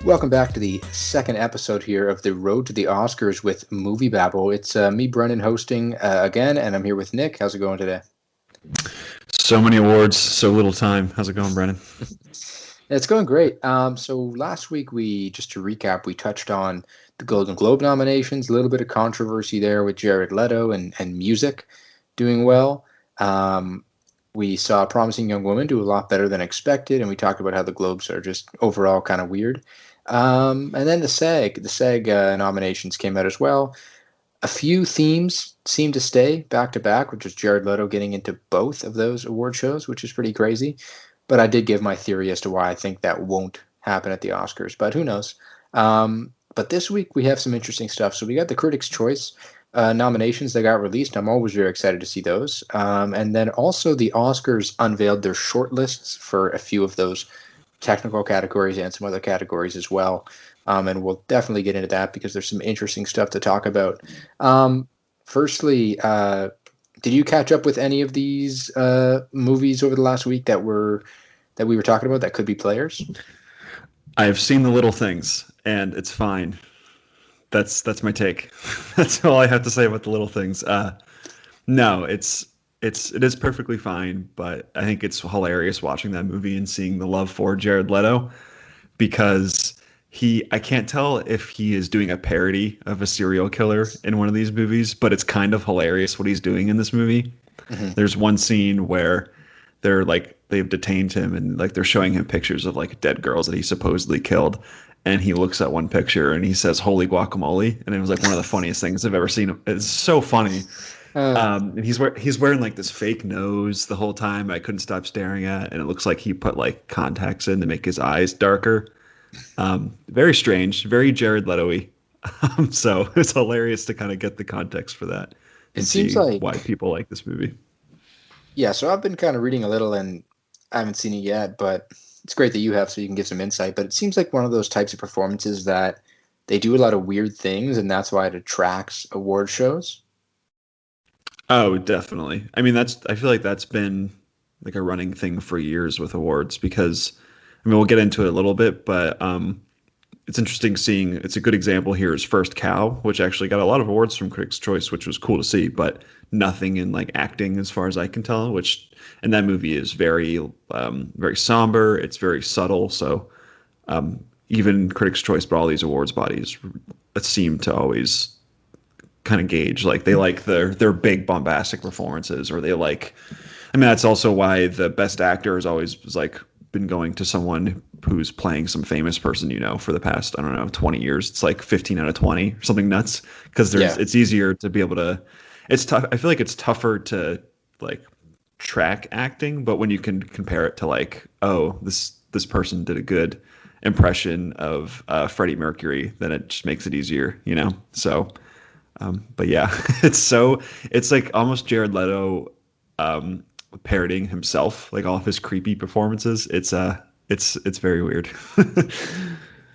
Welcome back to the second episode here of the Road to the Oscars with MovieBabble. It's me, Brennan, hosting again, and I'm here with Nick. How's it going today? So many awards, so little time. How's it going, Brennan? It's going great. So last week, just to recap, we touched on the Golden Globe nominations, a little bit of controversy there with Jared Leto and music doing well. We saw Promising Young Woman do a lot better than expected, and we talked about how the Globes are just overall kind of weird. And then the SAG nominations came out as well. A few themes seemed to stay back to back, which is Jared Leto getting into both of those award shows, which is pretty crazy. But I did give my theory as to why I think that won't happen at the Oscars, but who knows? But this week we have some interesting stuff. So we got the Critics' Choice nominations that got released. I'm always very excited to see those. And then also the Oscars unveiled their shortlists for a few of those technical categories and some other categories as well. And we'll definitely get into that because there's some interesting stuff to talk about. Firstly, did you catch up with any of these movies over the last week that we were talking about that could be players? I've seen The Little Things, and it's fine. That's my take. That's all I have to say about The Little Things. No, it is perfectly fine, but I think it's hilarious watching that movie and seeing the love for Jared Leto, because I can't tell if he is doing a parody of a serial killer in one of these movies, but it's kind of hilarious what he's doing in this movie. Mm-hmm. There's one scene where they've detained him and they're showing him pictures of dead girls that he supposedly killed. And he looks at one picture and he says, "Holy guacamole." And it was one of the funniest things I've ever seen. It's so funny. And he's wearing this fake nose the whole time I couldn't stop staring at. And it looks like he put contacts in to make his eyes darker. Very strange, very Jared Leto-y. So it's hilarious to kind of get the context for that. And it seems why people like this movie. Yeah, so I've been kind of reading a little and I haven't seen it yet, but it's great that you have so you can give some insight. But it seems like one of those types of performances that they do a lot of weird things, and that's why it attracts award shows. Oh, definitely. I mean, I feel like that's been a running thing for years with awards, because we'll get into it a little bit, but it's interesting seeing, it's a good example here is First Cow, which actually got a lot of awards from Critics' Choice, which was cool to see, but nothing in acting as far as I can tell, and that movie is very, very somber. It's very subtle. So even Critics' Choice, but all these awards bodies seem to always kind of gauge, they like their big bombastic performances, or that's also why the best actor has always been going to someone who's playing some famous person, for the past, 20 years. It's 15 out of 20 or something nuts, because it's easier to be able to, it's tough. I feel like it's tougher to track acting, but when you can compare it to this person did a good impression of Freddie Mercury, then it just makes it easier, so but yeah, it's almost Jared Leto parodying himself, all of his creepy performances. It's very weird.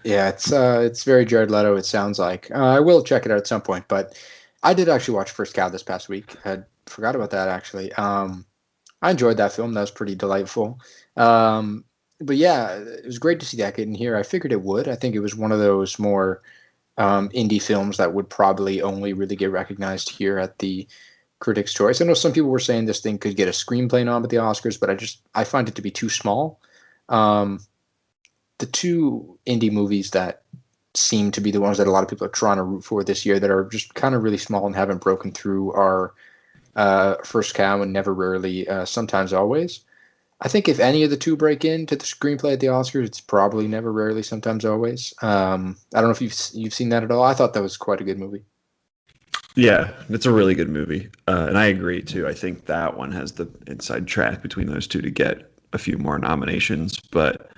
Yeah, it's very Jared Leto, it sounds like. I will check it out at some point, but I did actually watch First Cow this past week. I forgot about that, actually. I enjoyed that film. That was pretty delightful. But yeah, it was great to see that get in here. I figured it would. I think it was one of those more indie films that would probably only really get recognized here at the Critics' Choice. I know some people were saying this thing could get a screenplay nom at the Oscars, but I find it to be too small. The two indie movies that seem to be the ones that a lot of people are trying to root for this year that are just kind of really small and haven't broken through are First Cow and Never Rarely, Sometimes Always. I think if any of the two break into the screenplay at the Oscars, it's probably Never Rarely, Sometimes Always. I don't know if you've seen that at all. I thought that was quite a good movie. Yeah, it's a really good movie. And I agree, too. I think that one has the inside track between those two to get a few more nominations. But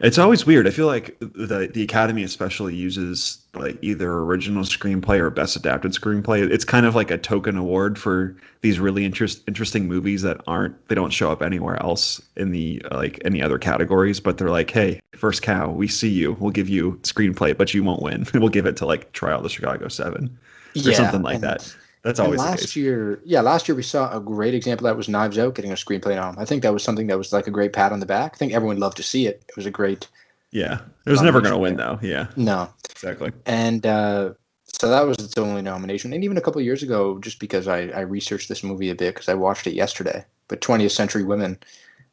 It's always weird. I feel like the Academy especially uses like either original screenplay or best adapted screenplay. It's kind of like a token award for these really interesting movies that they don't show up anywhere else in the like any other categories. But they're like, hey, First Cow, we see you. We'll give you screenplay, but you won't win. We'll give it to like Trial of the Chicago 7 or something like that. That's always the case. Last year we saw a great example that was Knives Out getting a screenplay nom. I think that was something that was like a great pat on the back. I think everyone loved to see it. It was a great. Yeah, it was never going to win though. Yeah, no, exactly. And so that was its only nomination. And even a couple of years ago, just because I researched this movie a bit because I watched it yesterday, but 20th Century Women,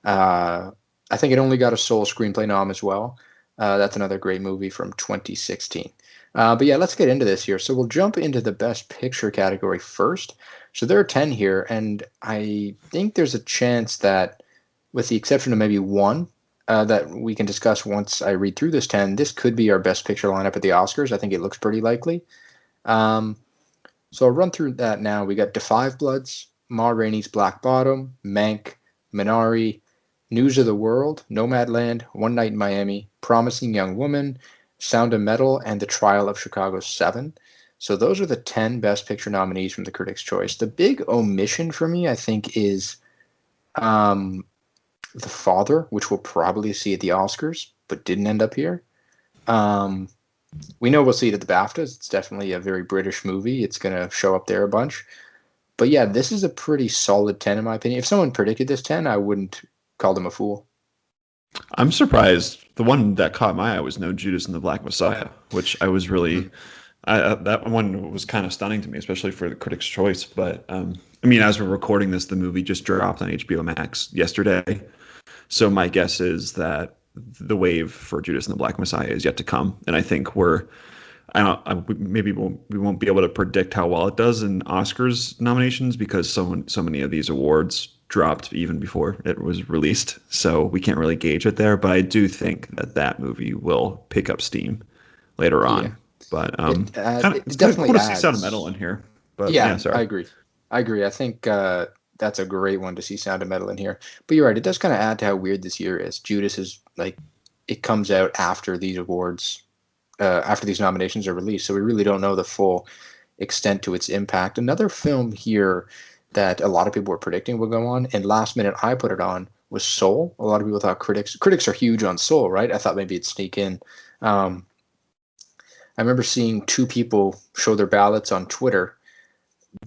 I think it only got a sole screenplay nom as well. That's another great movie from 2016. But yeah, let's get into this here. So we'll jump into the Best Picture category first. So there are 10 here, and I think there's a chance that, with the exception of maybe one, that we can discuss once I read through this 10, this could be our Best Picture lineup at the Oscars. I think it looks pretty likely. So I'll run through that now. We got Da 5 Bloods, Ma Rainey's Black Bottom, Mank, Minari, News of the World, Nomadland, One Night in Miami, Promising Young Woman, Sound of Metal, and The Trial of Chicago 7. So those are the 10 Best Picture nominees from the Critics' Choice. The big omission for me, I think, is The Father, which we'll probably see at the Oscars, but didn't end up here. We know we'll see it at the BAFTAs. It's definitely a very British movie. It's going to show up there a bunch. But yeah, this is a pretty solid 10 in my opinion. If someone predicted this 10, I wouldn't call them a fool. I'm surprised. The one that caught my eye was No Judas and the Black Messiah, which I was really, that one was kind of stunning to me, especially for the Critics' Choice. But I mean, as we're recording this, the movie just dropped on HBO Max yesterday. So my guess is that the wave for Judas and the Black Messiah is yet to come, and I think we won't be able to predict how well it does in Oscars nominations because so many of these awards dropped even before it was released, so we can't really gauge it there. But I do think that movie will pick up steam later on. Yeah. But it's definitely cool to see Sound of Metal in here. But yeah, sorry. I agree. I think that's a great one to see Sound of Metal in here. But you're right, it does kind of add to how weird this year is. Judas is like, it comes out after these awards, after these nominations are released, so we really don't know the full extent to its impact. Another film here that a lot of people were predicting would go on, and last minute I put it on, was Soul. A lot of people thought critics are huge on Soul, right? I thought maybe it'd sneak in. I remember seeing two people show their ballots on Twitter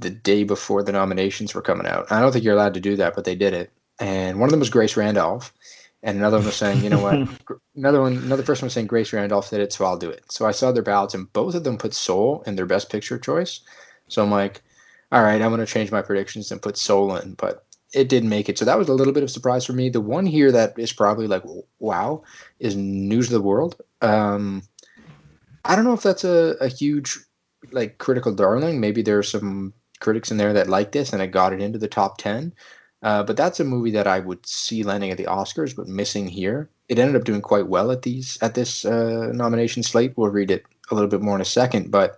the day before the nominations were coming out. I don't think you're allowed to do that, but they did it. And one of them was Grace Randolph, and another one was saying, you know what? Another person was saying Grace Randolph did it, so I'll do it. So I saw their ballots, and both of them put Soul in their Best Picture choice. So I'm like, all right, I'm going to change my predictions and put Soul in, but it didn't make it. So that was a little bit of a surprise for me. The one here that is probably like, wow, is News of the World. I don't know if that's a huge like critical darling. Maybe there are some critics in there that like this and it got it into the top 10. But that's a movie that I would see landing at the Oscars, but missing here. It ended up doing quite well at this nomination slate. We'll read it a little bit more in a second, but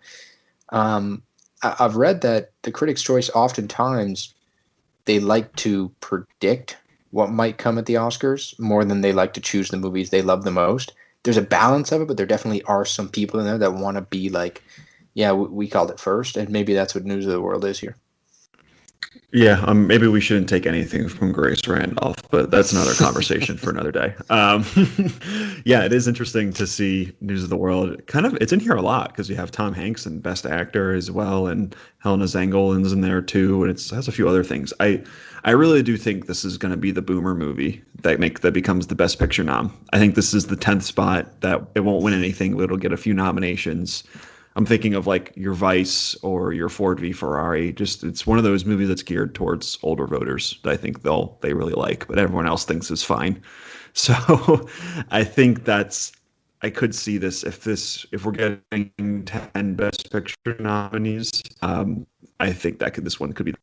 I've read that the Critics' Choice oftentimes they like to predict what might come at the Oscars more than they like to choose the movies they love the most. There's a balance of it, but there definitely are some people in there that want to be like, yeah, we called it first, and maybe that's what News of the World is here. Yeah, maybe we shouldn't take anything from Grace Randolph, but that's another conversation for another day. Yeah, it is interesting to see News of the World. It's in here a lot because you have Tom Hanks in Best Actor as well, and Helena Zangolin's in there too, and it has a few other things. I really do think this is going to be the boomer movie that becomes the Best Picture nom. I think this is the 10th spot that it won't win anything, but it'll get a few nominations. I'm thinking of like your Vice or your Ford v Ferrari. It's one of those movies that's geared towards older voters that I think they really like, but everyone else thinks is fine. So I think I could see this if we're getting 10 Best Picture nominees. I think this one could be.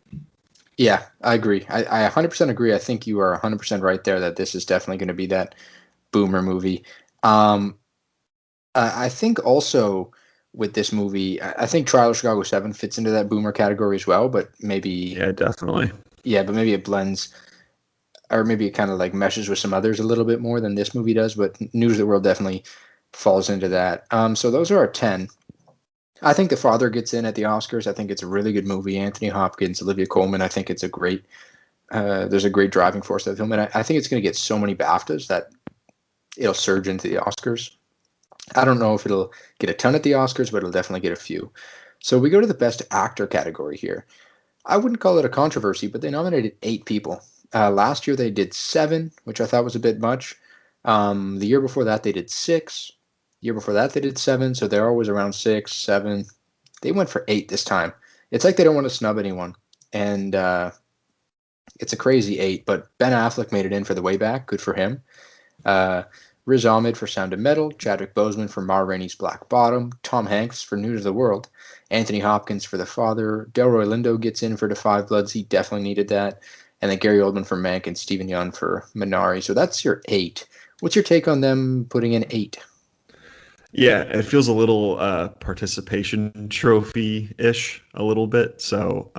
Yeah, I agree. I 100% agree. I think you are 100% right there that this is definitely going to be that boomer movie. I think also with this movie, I think Trial of Chicago 7 fits into that boomer category as well, but maybe... Yeah, definitely. Yeah, but maybe it blends. or maybe it kind of like meshes with some others a little bit more than this movie does, but News of the World definitely falls into that. So those are our 10. I think The Father gets in at the Oscars. I think it's a really good movie. Anthony Hopkins, Olivia Coleman. I think it's a great. There's a great driving force of the film, and I think it's going to get so many BAFTAs that it'll surge into the Oscars. I don't know if it'll get a ton at the Oscars, but it'll definitely get a few. So we go to the Best Actor category here. I wouldn't call it a controversy, but they nominated 8 people. Last year they did 7, which I thought was a bit much. The year before that they did 6. The year before that they did 7, so they're always around 6, 7. They went for 8 this time. It's like they don't want to snub anyone. And it's a crazy 8, but Ben Affleck made it in for The Way Back. Good for him. Riz Ahmed for Sound of Metal, Chadwick Boseman for Ma Rainey's Black Bottom, Tom Hanks for News of the World, Anthony Hopkins for The Father, Delroy Lindo gets in for The Five Bloods. He definitely needed that. And then Gary Oldman for Mank and Stephen Yeun for Minari. So that's your 8. What's your take on them putting in 8? Yeah, it feels a little participation trophy-ish a little bit. So,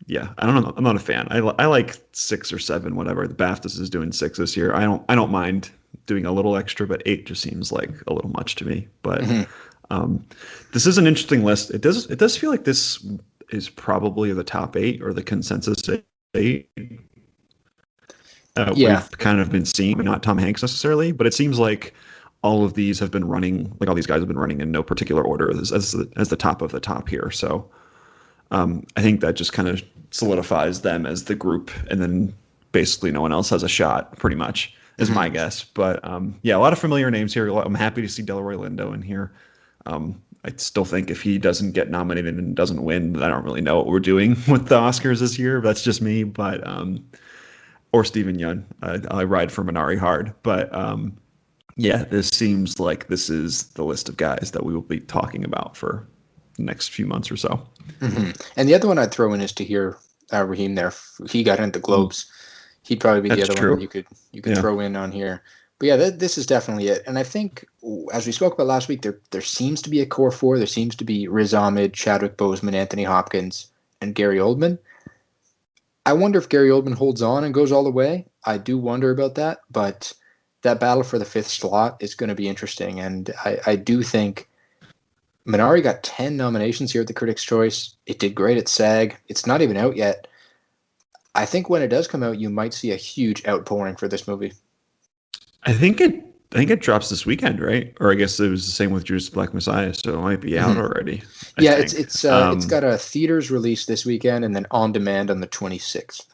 yeah, I don't know. I'm not a fan. I like 6 or 7, whatever. The BAFTAs is doing 6 this year. I don't mind doing a little extra, but 8 just seems like a little much to me. But this is an interesting list. It does feel like this is probably the top 8 or the consensus 8. We've kind of been seeing, not Tom Hanks necessarily, but it seems like all of these have been running, like all these guys have been running in no particular order as the top of the top here. So I think that just kind of solidifies them as the group, and then basically no one else has a shot, pretty much, is my guess. But yeah, a lot of familiar names here. I'm happy to see Delroy Lindo in here. I still think if he doesn't get nominated and doesn't win, I don't really know what we're doing with the Oscars this year. That's just me. But or Stephen Yeun. I ride for Minari hard. But yeah, this seems like this is the list of guys that we will be talking about for the next few months or so. And the other one I'd throw in is to hear Raheem there. He got into Globes. He'd probably be the other one you could throw in on here. But yeah, this is definitely it. And I think, as we spoke about last week, there seems to be a core 4. There seems to be Riz Ahmed, Chadwick Boseman, Anthony Hopkins, and Gary Oldman. I wonder if Gary Oldman holds on and goes all the way. I do wonder about that, but that battle for the 5th slot is going to be interesting. And I do think Minari got 10 nominations here at the Critics' Choice. It did great at SAG. It's not even out yet. I think when it does come out, you might see a huge outpouring for this movie. I think it drops this weekend, right? Or I guess it was the same with Judas Black Messiah, so it might be out already. It's got a theaters release this weekend and then on demand on the 26th.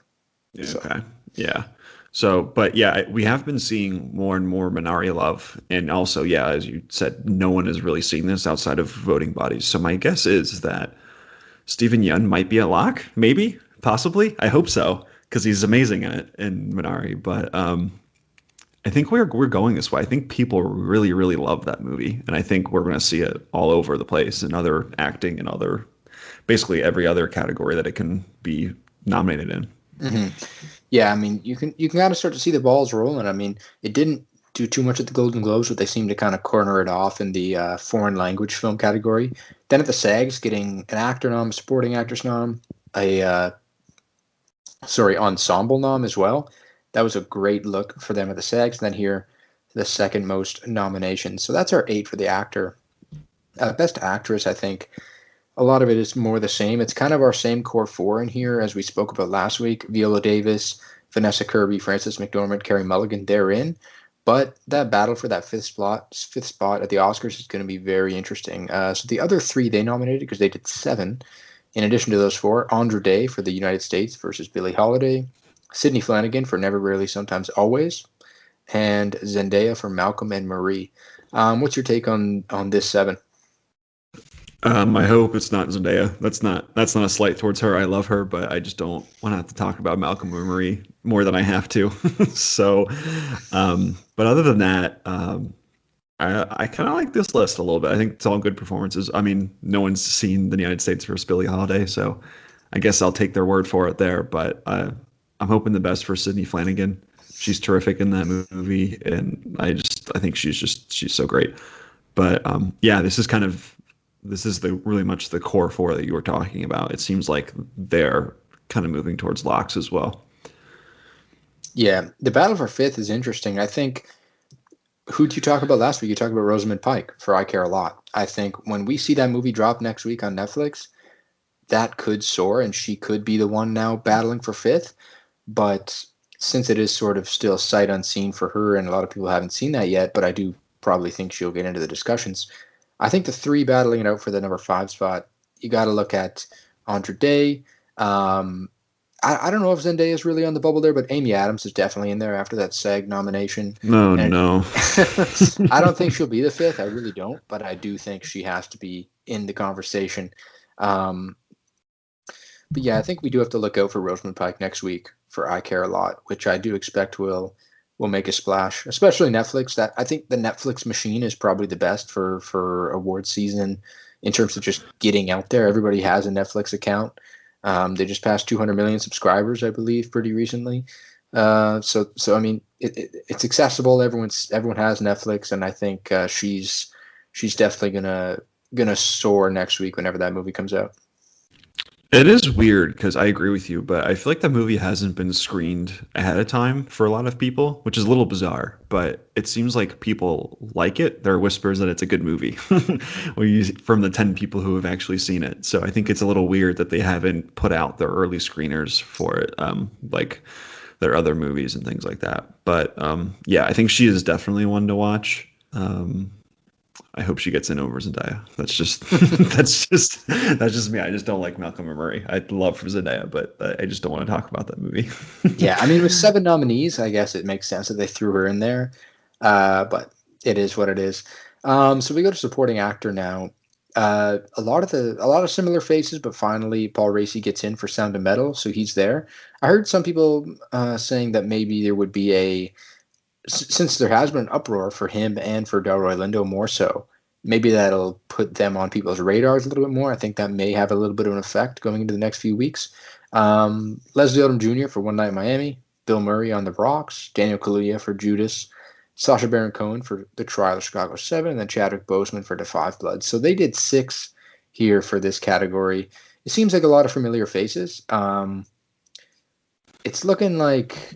Yeah, so. Okay. Yeah. So, but yeah, we have been seeing more and more Minari love. And also, yeah, as you said, no one has really seen this outside of voting bodies. So my guess is that Stephen Yeun might be a lock, maybe, possibly. I hope so, because he's amazing in it in Minari. But I think we're going this way. I think people really, really love that movie. And I think we're going to see it all over the place in other acting and basically every other category that it can be nominated in. Yeah, I mean, you can kind of start to see the balls rolling. I mean, it didn't do too much at the Golden Globes, but they seemed to kind of corner it off in the foreign language film category. Then at the SAGs, getting an actor nom, a supporting actress nom, ensemble nom as well. That was a great look for them at the SAGs. And then here, the second most nominations. So that's our 8 for the actor. Best actress, I think. A lot of it is more the same. It's kind of our same core 4 in here as we spoke about last week. Viola Davis, Vanessa Kirby, Frances McDormand, Carey Mulligan, they're in. But that battle for that fifth spot at the Oscars is going to be very interesting. So the other 3 they nominated, because they did 7. In addition to those 4, Andra Day for the United States versus Billie Holiday, Sidney Flanigan for Never Rarely Sometimes Always, and Zendaya for Malcolm and Marie. What's your take on this 7? I hope it's not Zendaya. That's not a slight towards her. I love her, but I just don't want to have to talk about Malcolm and Marie more than I have to. So, but other than that, I kind of like this list a little bit. I think it's all good performances. I mean, no one's seen The United States versus Billie Holiday, so I guess I'll take their word for it there. But I'm hoping the best for Sidney Flanigan. She's terrific in that movie, and I think she's so great. But yeah, this is really much the core 4 that you were talking about. It seems like they're kind of moving towards locks as well. Yeah, the battle for fifth is interesting. I think who'd you talk about last week? You talked about Rosamund Pike for I Care a Lot. I think when we see that movie drop next week on Netflix, that could soar and she could be the one now battling for fifth. But since it is sort of still sight unseen for her, and a lot of people haven't seen that yet, but I do probably think she'll get into the discussions. I think the three battling it out for the number five spot, you got to look at Andre Day. I don't know if Zendaya is really on the bubble there, but Amy Adams is definitely in there after that SAG nomination. No, And no. I don't think she'll be the fifth. I really don't, but I do think she has to be in the conversation. Um, but yeah, I think we do have to look out for Rosamund Pike next week for I Care a Lot, which I do expect will make a splash, especially Netflix. That I think the Netflix machine is probably the best for award season in terms of just getting out there. Everybody has a Netflix account. They just passed 200 million subscribers, I believe, pretty recently. So I mean, it's accessible. Everyone has Netflix, and I think she's definitely gonna soar next week whenever that movie comes out. It is weird because I agree with you, but I feel like the movie hasn't been screened ahead of time for a lot of people, which is a little bizarre. But it seems like people like it. There are whispers that it's a good movie from the 10 people who have actually seen it. So I think it's a little weird that they haven't put out their early screeners for it, like their other movies and things like that. But yeah, I think she is definitely one to watch. I hope she gets in over Zendaya. That's just that's just me. I just don't like Malcolm and Murray. I'd love for Zendaya, but I just don't want to talk about that movie. Yeah, I mean, with 7 nominees, I guess it makes sense that they threw her in there. But it is what it is. So we go to supporting actor now. A lot of similar faces, but finally Paul Raci gets in for Sound of Metal, so he's there. I heard some people saying that maybe there would be since there has been an uproar for him and for Delroy Lindo more so, maybe that'll put them on people's radars a little bit more. I think that may have a little bit of an effect going into the next few weeks. Leslie Odom Jr. for One Night in Miami, Bill Murray on The Rocks, Daniel Kaluuya for Judas, Sacha Baron Cohen for The Trial of Chicago 7, and then Chadwick Boseman for The Five Bloods. So they did 6 here for this category. It seems like a lot of familiar faces. It's looking like,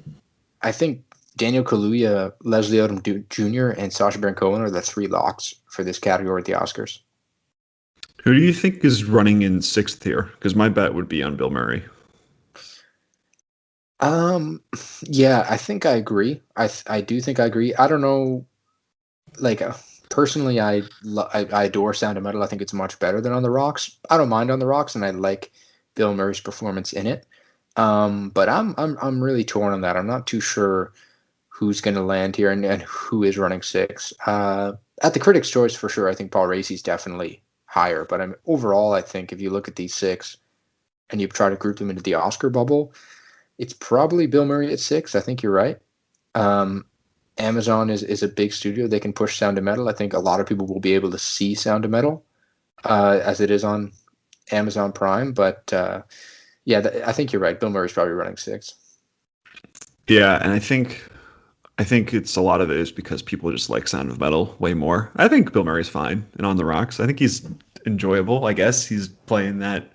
I think, Daniel Kaluuya, Leslie Odom Jr., and Sacha Baron Cohen are the 3 locks for this category at the Oscars. Who do you think is running in 6th here? Because my bet would be on Bill Murray. Yeah, I think I agree. I do think I agree. I don't know. Like personally, I adore Sound of Metal. I think it's much better than On the Rocks. I don't mind On the Rocks, and I like Bill Murray's performance in it. But I'm really torn on that. I'm not too sure who's going to land here and who is running 6. At the Critics' Choice, for sure, I think Paul Raci's definitely higher. But overall, I think if you look at these 6 and you try to group them into the Oscar bubble, it's probably Bill Murray at 6. I think you're right. Amazon is a big studio. They can push Sound of Metal. I think a lot of people will be able to see Sound of Metal as it is on Amazon Prime. But yeah, I think you're right. Bill Murray's probably running 6. Yeah, and I think it's a lot of it is because people just like Sound of Metal way more. I think Bill Murray's fine and On the Rocks. I think he's enjoyable. I guess he's playing that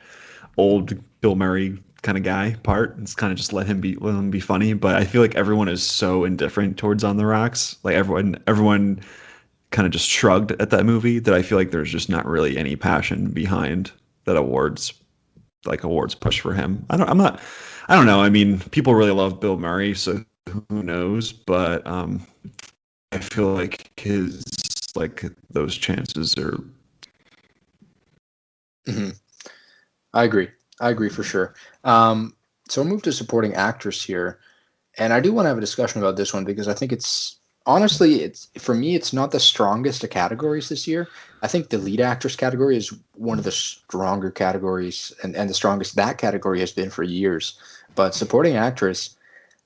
old Bill Murray kind of guy part. It's kind of just let him be funny. But I feel like everyone is so indifferent towards On the Rocks. Like everyone kind of just shrugged at that movie that I feel like there's just not really any passion behind that awards push for him. I don't know. I mean, people really love Bill Murray, so who knows? But I feel like those chances are. Mm-hmm. I agree for sure. So I'll move to supporting actress here, and I do want to have a discussion about this one because I think it's for me it's not the strongest of categories this year. I think the lead actress category is one of the stronger categories, and the strongest that category has been for years. But supporting actress,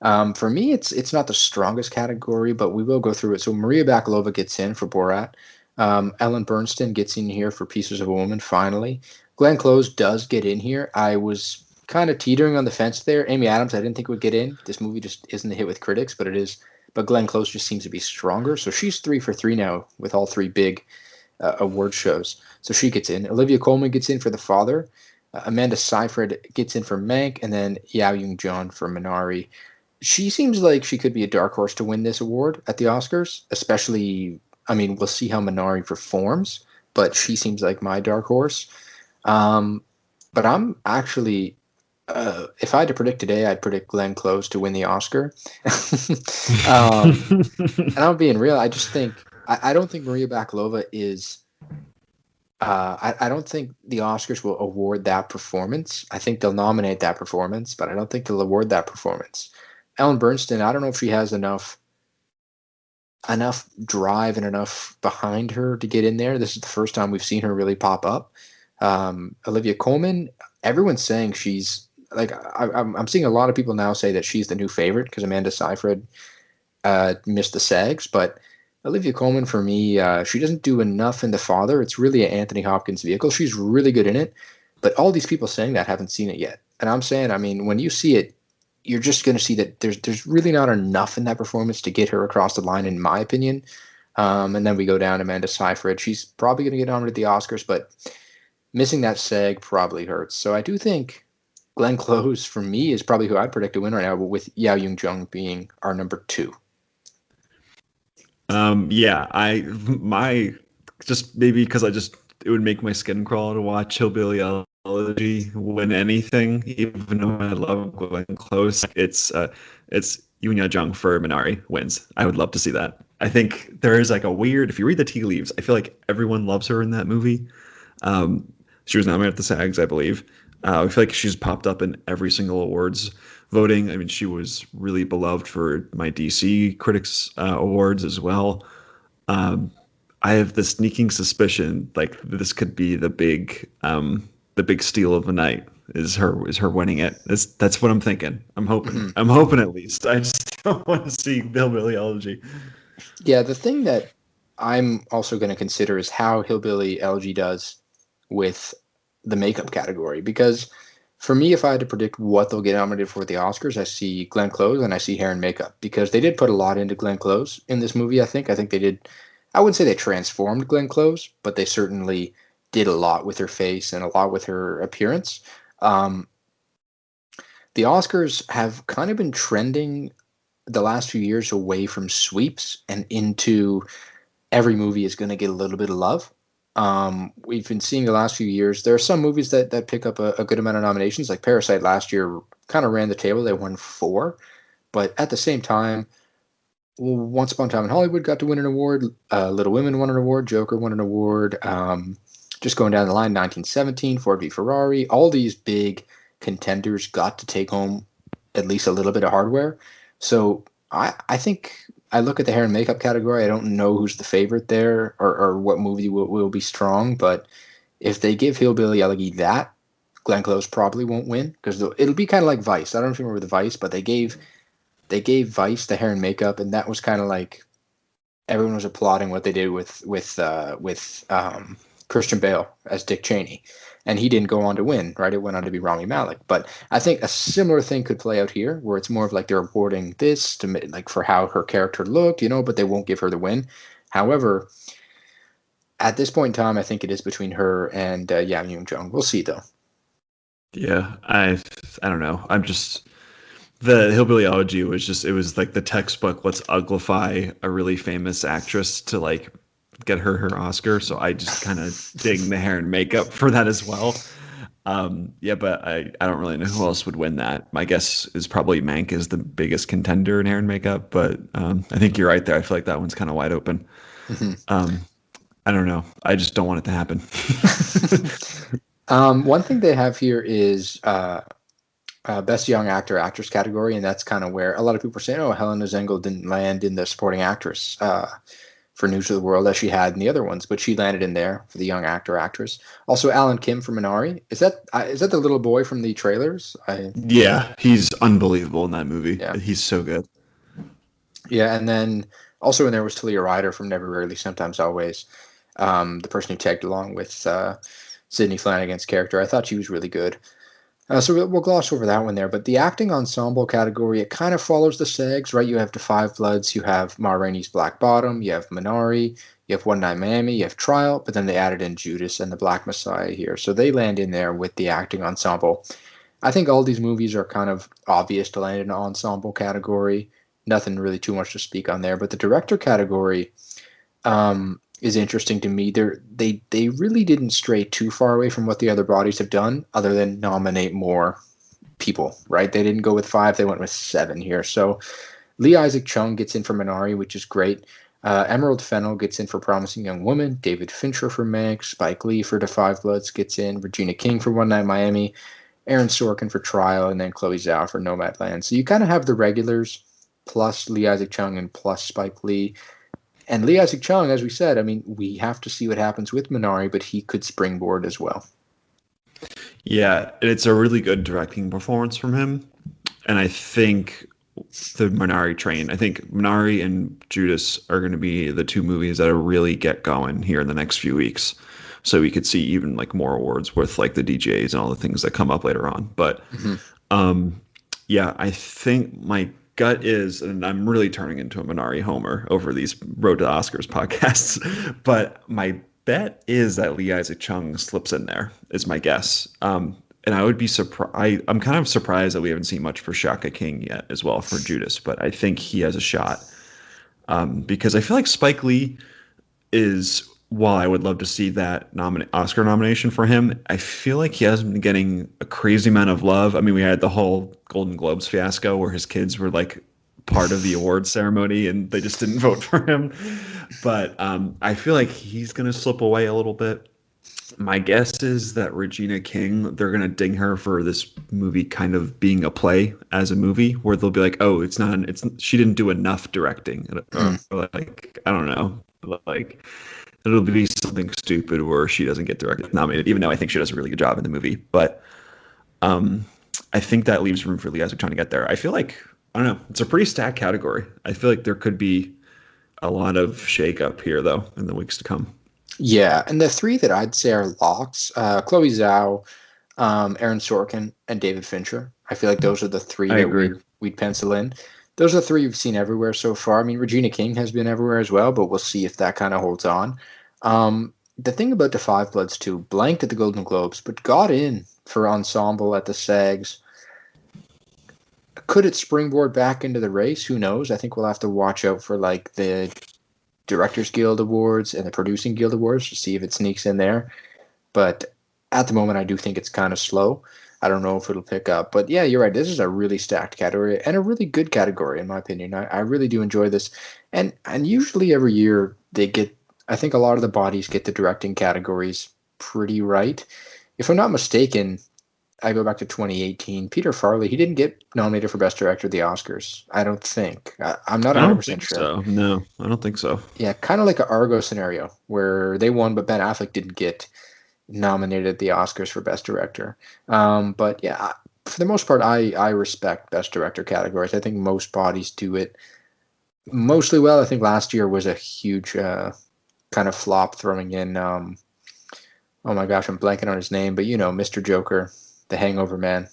for me, it's not the strongest category, but we will go through it. So Maria Bakalova gets in for Borat. Ellen Bernstein gets in here for Pieces of a Woman, finally. Glenn Close does get in here. I was kind of teetering on the fence there. Amy Adams, I didn't think would get in. This movie just isn't a hit with critics, but it is. But Glenn Close just seems to be stronger. So she's 3 for 3 now with all 3 big award shows. So she gets in. Olivia Coleman gets in for The Father. Amanda Seyfried gets in for Mank. And then Yao Yung-joon for Minari. she seems like she could be a dark horse to win this award at the Oscars, especially, I mean, we'll see how Minari performs, but she seems like my dark horse. But I'm actually, if I had to predict today, I'd predict Glenn Close to win the Oscar. And I'm being real. I just think, I don't think Maria Bakalova is, I don't think the Oscars will award that performance. I think they'll nominate that performance, but I don't think they'll award that performance. Ellen Bernstein, I don't know if she has enough drive and enough behind her to get in there. This is the first time we've seen her really pop up. Olivia Coleman, everyone's saying she's like, I'm seeing a lot of people now say that she's the new favorite because Amanda Seyfried missed the SAGs, but Olivia Coleman, for me, she doesn't do enough in The Father. It's really an Anthony Hopkins vehicle. She's really good in it, but all these people saying that haven't seen it yet. And I'm saying, I mean, when you see it, you're just going to see that there's really not enough in that performance to get her across the line, in my opinion. And then we go down to Amanda Seyfried. She's probably going to get honored at the Oscars, but missing that SAG probably hurts. So I do think Glenn Close, for me, is probably who I'd predict to win right now, but with Yao Yoon-jung being our number 2. Just maybe because it would make my skin crawl to watch Hillbilly Elegy win anything, even though I love Glenn Close. It's Yoon Jung for Minari wins. I would love to see that. I think there is like a weird, if you read the tea leaves, I feel like everyone loves her in that movie. She was nominated at the SAGs, I believe. I feel like she's popped up in every single awards voting. I mean, she was really beloved for my DC Critics Awards as well. I have the sneaking suspicion like this could be the big steal of the night is her winning it. That's what I'm thinking. I'm hoping. Mm-hmm. I'm hoping at least. I just don't want to see Hillbilly Elegy. Yeah, the thing that I'm also going to consider is how Hillbilly Elegy does with the makeup category, because for me, if I had to predict what they'll get nominated for at the Oscars, I see Glenn Close and I see hair and makeup, because they did put a lot into Glenn Close in this movie. I think they did. I wouldn't say they transformed Glenn Close, but they certainly did a lot with her face and a lot with her appearance. The Oscars have kind of been trending the last few years away from sweeps and into every movie is going to get a little bit of love. We've been seeing the last few years, there are some movies that pick up a good amount of nominations, like Parasite last year kind of ran the table. They won 4, but at the same time, Once Upon a Time in Hollywood got to win an award. Little Women won an award. Joker won an award. Just going down the line, 1917, Ford v Ferrari, all these big contenders got to take home at least a little bit of hardware. So I think I look at the hair and makeup category. I don't know who's the favorite there or what movie will be strong, but if they give Hillbilly Elegy that, Glenn Close probably won't win, because it'll be kind of like Vice. I don't know if you remember the Vice, but they gave Vice the hair and makeup, and that was kind of like everyone was applauding what they did with Christian Bale as Dick Cheney, and he didn't go on to win, right? It went on to be Rami Malek. But I think a similar thing could play out here, where it's more of like they're awarding this to like for how her character looked, but they won't give her the win. However, at this point in time, I think it is between her and Yao Yoon-jung. We'll see, though. Yeah, I don't know. The Hillbilly Elegy it was like the textbook, let's uglify a really famous actress to like get her Oscar. So I just kind of dig the hair and makeup for that as well. But I don't really know who else would win that. My guess is probably Mank is the biggest contender in hair and makeup, but I think you're right there. I feel like that one's kind of wide open. Mm-hmm. I don't know. I just don't want it to happen. One thing they have here is Best Young Actor, Actress category, and that's kind of where a lot of people are saying, oh, Helena Zengel didn't land in the supporting actress for News of the World as she had in the other ones, but she landed in there for the Young Actor, Actress. Also, Alan Kim from Minari. Is that the little boy from the trailers? Yeah, he's unbelievable in that movie. Yeah. He's so good. Yeah, and then also in there was Talia Ryder from Never Rarely, Sometimes Always, the person who tagged along with Sydney Flanagan's character. I thought she was really good. So we'll gloss over that one there. But the acting ensemble category, it kind of follows the SAGs, right? You have Da 5 Bloods, you have Ma Rainey's Black Bottom, you have Minari, you have One Night in Miami, you have Trial, but then they added in Judas and the Black Messiah here. So they land in there with the acting ensemble. I think all these movies are kind of obvious to land in an ensemble category. Nothing really too much to speak on there. But the director category is interesting to me. They really didn't stray too far away from what the other bodies have done, other than nominate more people, right? They didn't go with 5, they went with 7 here. So Lee Isaac Chung gets in for Minari, which is great. Emerald Fennell gets in for Promising Young Woman. David Fincher for Mank. Spike Lee for Da 5 Bloods gets in. Regina King for One Night in Miami. Aaron Sorkin for Trial. And then Chloe Zhao for Nomadland. So you kind of have the regulars plus Lee Isaac Chung and plus Spike Lee. And Lee Isaac Chung, as we said, I mean, we have to see what happens with Minari, but he could springboard as well. Yeah, it's a really good directing performance from him. And I think the Minari train, I think Minari and Judas are going to be the 2 movies that really get going here in the next few weeks. So we could see even like more awards with like the DJs and all the things that come up later on. But yeah, I think my gut is, and I'm really turning into a Minari homer over these Road to Oscars podcasts, but my bet is that Lee Isaac Chung slips in there, is my guess. And I would be surprised. I'm kind of surprised that we haven't seen much for Shaka King yet as well for Judas, but I think he has a shot. Because I feel like Spike Lee is, while I would love to see that Oscar nomination for him, I feel like he hasn't been getting a crazy amount of love. I mean, we had the whole Golden Globes fiasco where his kids were like part of the awards ceremony and they just didn't vote for him. But I feel like he's going to slip away a little bit. My guess is that Regina King, they're going to ding her for this movie kind of being a play as a movie, where they'll be like, oh, she didn't do enough directing. Or like, I don't know. Like, it'll be something stupid where she doesn't get nominated, even though I think she does a really good job in the movie. But I think that leaves room for Lee Isaac Chung to get there. I feel like, I don't know, it's a pretty stacked category. I feel like there could be a lot of shakeup here, though, in the weeks to come. Yeah, and the 3 that I'd say are locks, Chloe Zhao, Aaron Sorkin, and David Fincher. I feel like those are the 3 that we'd pencil in. Those are the 3 you've seen everywhere so far. I mean, Regina King has been everywhere as well, but we'll see if that kind of holds on. The thing about Da 5 Bloods, too, blanked at the Golden Globes, but got in for Ensemble at the SAGs. Could it springboard back into the race? Who knows? I think we'll have to watch out for like the Directors Guild Awards and the Producing Guild Awards to see if it sneaks in there. But at the moment, I do think it's kind of slow. I don't know if it'll pick up. But yeah, you're right. This is a really stacked category and a really good category, in my opinion. I really do enjoy this. And usually every year I think a lot of the bodies get the directing categories pretty right. If I'm not mistaken, I go back to 2018. Peter Farrelly, he didn't get nominated for Best Director at the Oscars. I don't think. I'm not 100% sure. So. No, I don't think so. Yeah, kind of like an Argo scenario where they won, but Ben Affleck didn't get nominated at the Oscars for Best Director. But yeah, for the most part, I respect Best Director categories. I think most bodies do it mostly well. I think last year was a huge kind of flop, throwing in, oh my gosh, I'm blanking on his name, but Mr. Joker. The Hangover Man.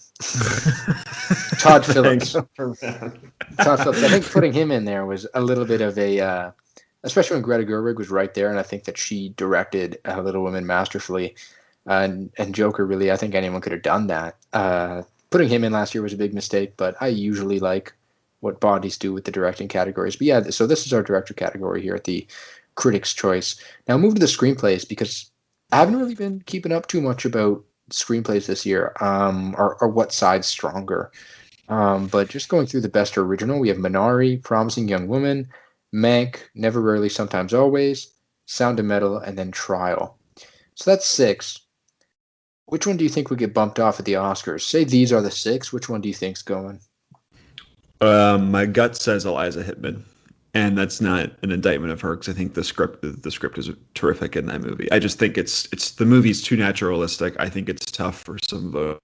Todd Phillips. Todd Phillips. I think putting him in there was a little bit of a, especially when Greta Gerwig was right there, and I think that she directed Little Women masterfully. And Joker, really, I think anyone could have done that. Putting him in last year was a big mistake, but I usually like what bodies do with the directing categories. But yeah, so this is our director category here at the Critics' Choice. Now move to the screenplays, because I haven't really been keeping up too much about screenplays this year, or what side's stronger. But just going through the best original, we have Minari, Promising Young Woman, Mank, Never, Rarely, Sometimes, Always, Sound of Metal, and then Trial. So that's 6. Which one do you think would get bumped off at the Oscars? Say these are the 6. Which one do you think's going? My gut says Eliza Hittman. And that's not an indictment of her, because I think the script is terrific in that movie. I just think it's the movie's too naturalistic. I think it's tough for some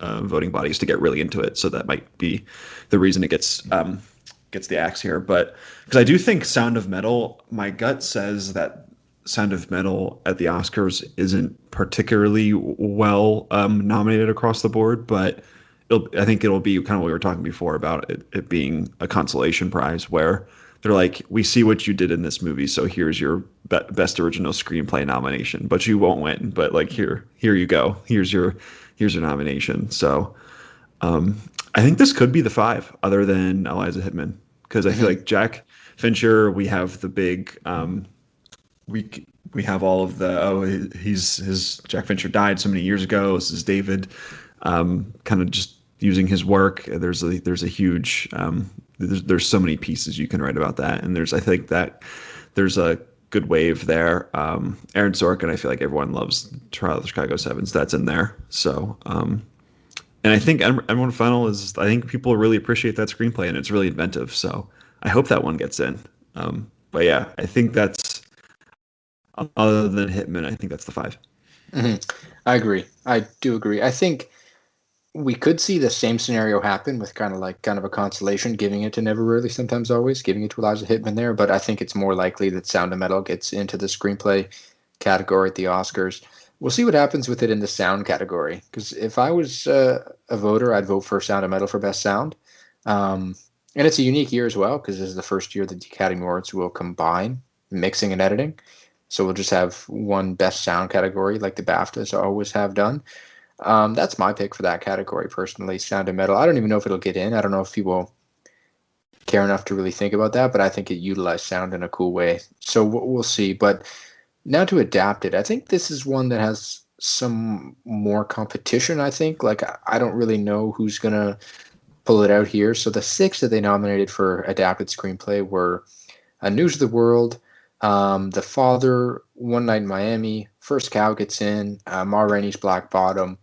voting bodies to get really into it. So that might be the reason it gets the axe here. But because I do think Sound of Metal, my gut says that Sound of Metal at the Oscars isn't particularly well nominated across the board, but I think it'll be kind of what we were talking before about it being a consolation prize, where they're like, we see what you did in this movie, so here's your best original screenplay nomination, but you won't win. But like, here you go. Here's here's your nomination. So I think this could be the 5 other than Eliza Hittman, because I feel like Jack Fincher, we have the big we have all of the his Jack Fincher died so many years ago. This is David, kind of just using his work. There's a huge there's so many pieces you can write about that, and I think that there's a good wave there. Aaron Sorkin, I feel like everyone loves Trial of the Chicago 7, so that's in there. So and I think Emerald Fennell I think people really appreciate that screenplay, and it's really inventive. So I hope that one gets in. But yeah, I think that's, other than Hittman, I think that's the 5. Mm-hmm. I agree. I do agree. I think we could see the same scenario happen with kind of a consolation, giving it to Never Rarely, Sometimes Always, giving it to Elijah Hittman there. But I think it's more likely that Sound of Metal gets into the screenplay category at the Oscars. We'll see what happens with it in the sound category. Because if I was a voter, I'd vote for Sound of Metal for Best Sound. And it's a unique year as well, because this is the first year that the Academy Awards will combine mixing and editing. So we'll just have one Best Sound category like the BAFTAs always have done. That's my pick for that category, personally, Sound of Metal. I don't even know if it'll get in. I don't know if people care enough to really think about that, but I think it utilized sound in a cool way. So we'll see. But now to Adapted, I think this is one that has some more competition, I think. Like, I don't really know who's going to pull it out here. So the 6 that they nominated for Adapted Screenplay were News of the World, The Father, One Night in Miami, First Cow gets in, Ma Rainey's Black Bottom,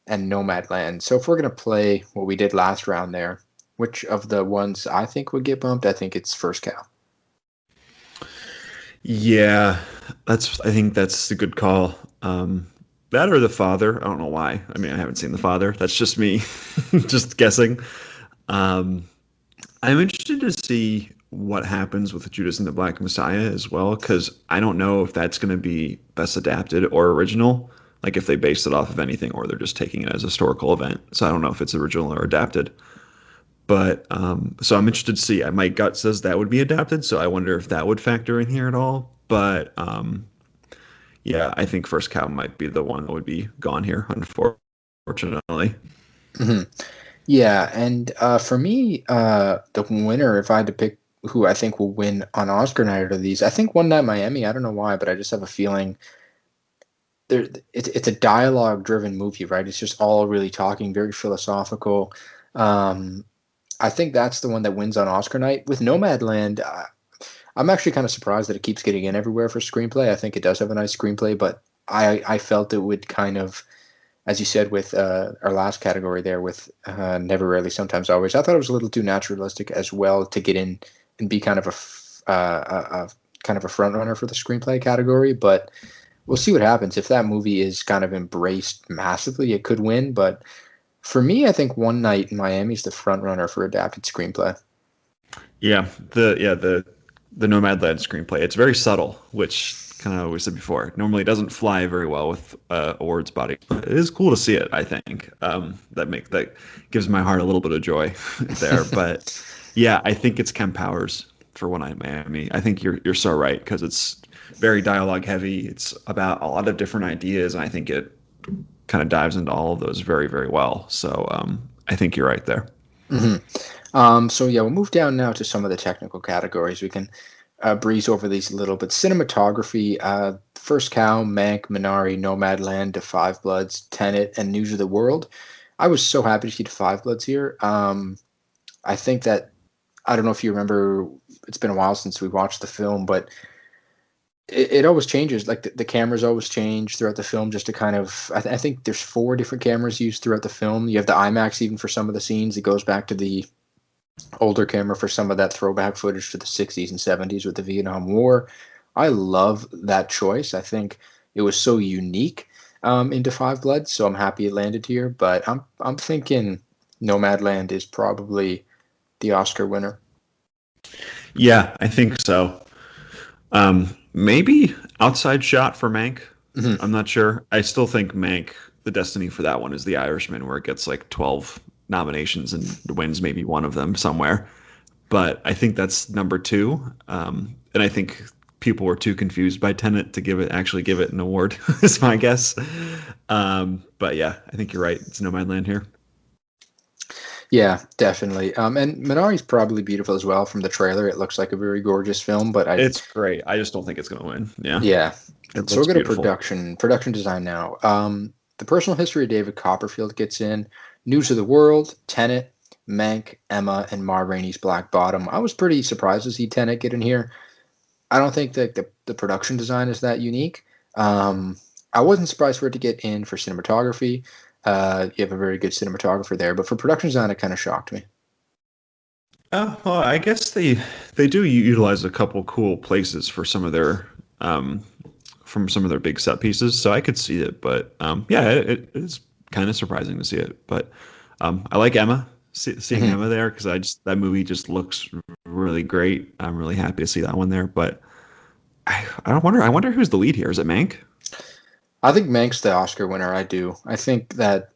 and Nomadland. So if we're going to play what we did last round there, which of the ones I think would get bumped, I think it's First Cow. Yeah, I think that's a good call. That or The Father. I don't know why. I mean, I haven't seen The Father. That's just me just guessing. I'm interested to see what happens with Judas and the Black Messiah as well, because I don't know if that's going to be Best Adapted or Original, like if they based it off of anything or they're just taking it as a historical event. So I don't know if it's original or adapted. But so I'm interested to see. My gut says that would be adapted, so I wonder if that would factor in here at all. But yeah, I think First Cow might be the one that would be gone here, unfortunately. Mm-hmm. Yeah, and for me, the winner, if I had to pick who I think will win on Oscar night out of these, I think One Night in Miami. I don't know why, but I just have a feeling it's a dialogue-driven movie, right? It's just all really talking, very philosophical. I think that's the one that wins on Oscar night. With Nomadland, I'm actually kind of surprised that it keeps getting in everywhere for screenplay. I think it does have a nice screenplay, but I felt it would kind of, as you said with our last category there with Never Rarely, Sometimes Always, I thought it was a little too naturalistic as well to get in and be kind of a front runner for the screenplay category. But we'll see what happens. If that movie is kind of embraced massively, it could win. But for me, I think One Night in Miami is the front runner for adapted screenplay. Yeah, the Nomadland screenplay. It's very subtle, which kind of we said before. It normally doesn't fly very well with awards body. But it is cool to see it. I think that gives my heart a little bit of joy there. But yeah, I think it's Ken Powers for One Night in Miami. I think you're so right, because it's very dialogue heavy. It's about a lot of different ideas, and I think it kind of dives into all of those very, very well. So I think you're right there. Mm-hmm. So yeah, we'll move down now to some of the technical categories. We can breeze over these a little bit. Cinematography, First Cow, Mank, Minari, Nomadland, Da 5 Bloods, Tenet, and News of the World. I was so happy to see Da 5 Bloods here. I think that, I don't know if you remember, it's been a while since we watched the film, but it always changes. Like the cameras always change throughout the film, just to kind of, I think there's 4 different cameras used throughout the film. You have the IMAX even for some of the scenes. It goes back to the older camera for some of that throwback footage to the 60s and 70s with the Vietnam War. I love that choice. I think it was so unique in Da 5 Bloods, so I'm happy it landed here. But I'm thinking Nomadland is probably the Oscar winner. Yeah, I think so. Maybe Outside Shot for Mank. Mm-hmm. I'm not sure. I still think Mank, the destiny for that one is The Irishman, where it gets like 12 nominations and wins maybe one of them somewhere. But I think that's number 2. And I think people were too confused by Tenet to actually give it an award, is my guess. But yeah, I think you're right. It's Nomadland here. Yeah, definitely. And Minari's probably beautiful as well. From the trailer, it looks like a very gorgeous film. But It's great. I just don't think it's going to win. Yeah, yeah. it So we'll looks go to beautiful. production design now. The personal history of David Copperfield gets in. News of the World, Tenet, Mank, Emma, and Ma Rainey's Black Bottom. I was pretty surprised to see Tenet get in here. I don't think that the production design is that unique. I wasn't surprised for it to get in for cinematography. You have a very good cinematographer there, but for production design, it kind of shocked me. Well, I guess they do utilize a couple cool places for some of their from some of their big set pieces, so I could see it. But yeah, it is kind of surprising to see it. But I like Emma, seeing Emma there because that movie just looks really great. I'm really happy to see that one there. But I wonder who's the lead here. Is it Mank? I think Mank's the Oscar winner. I do. I think that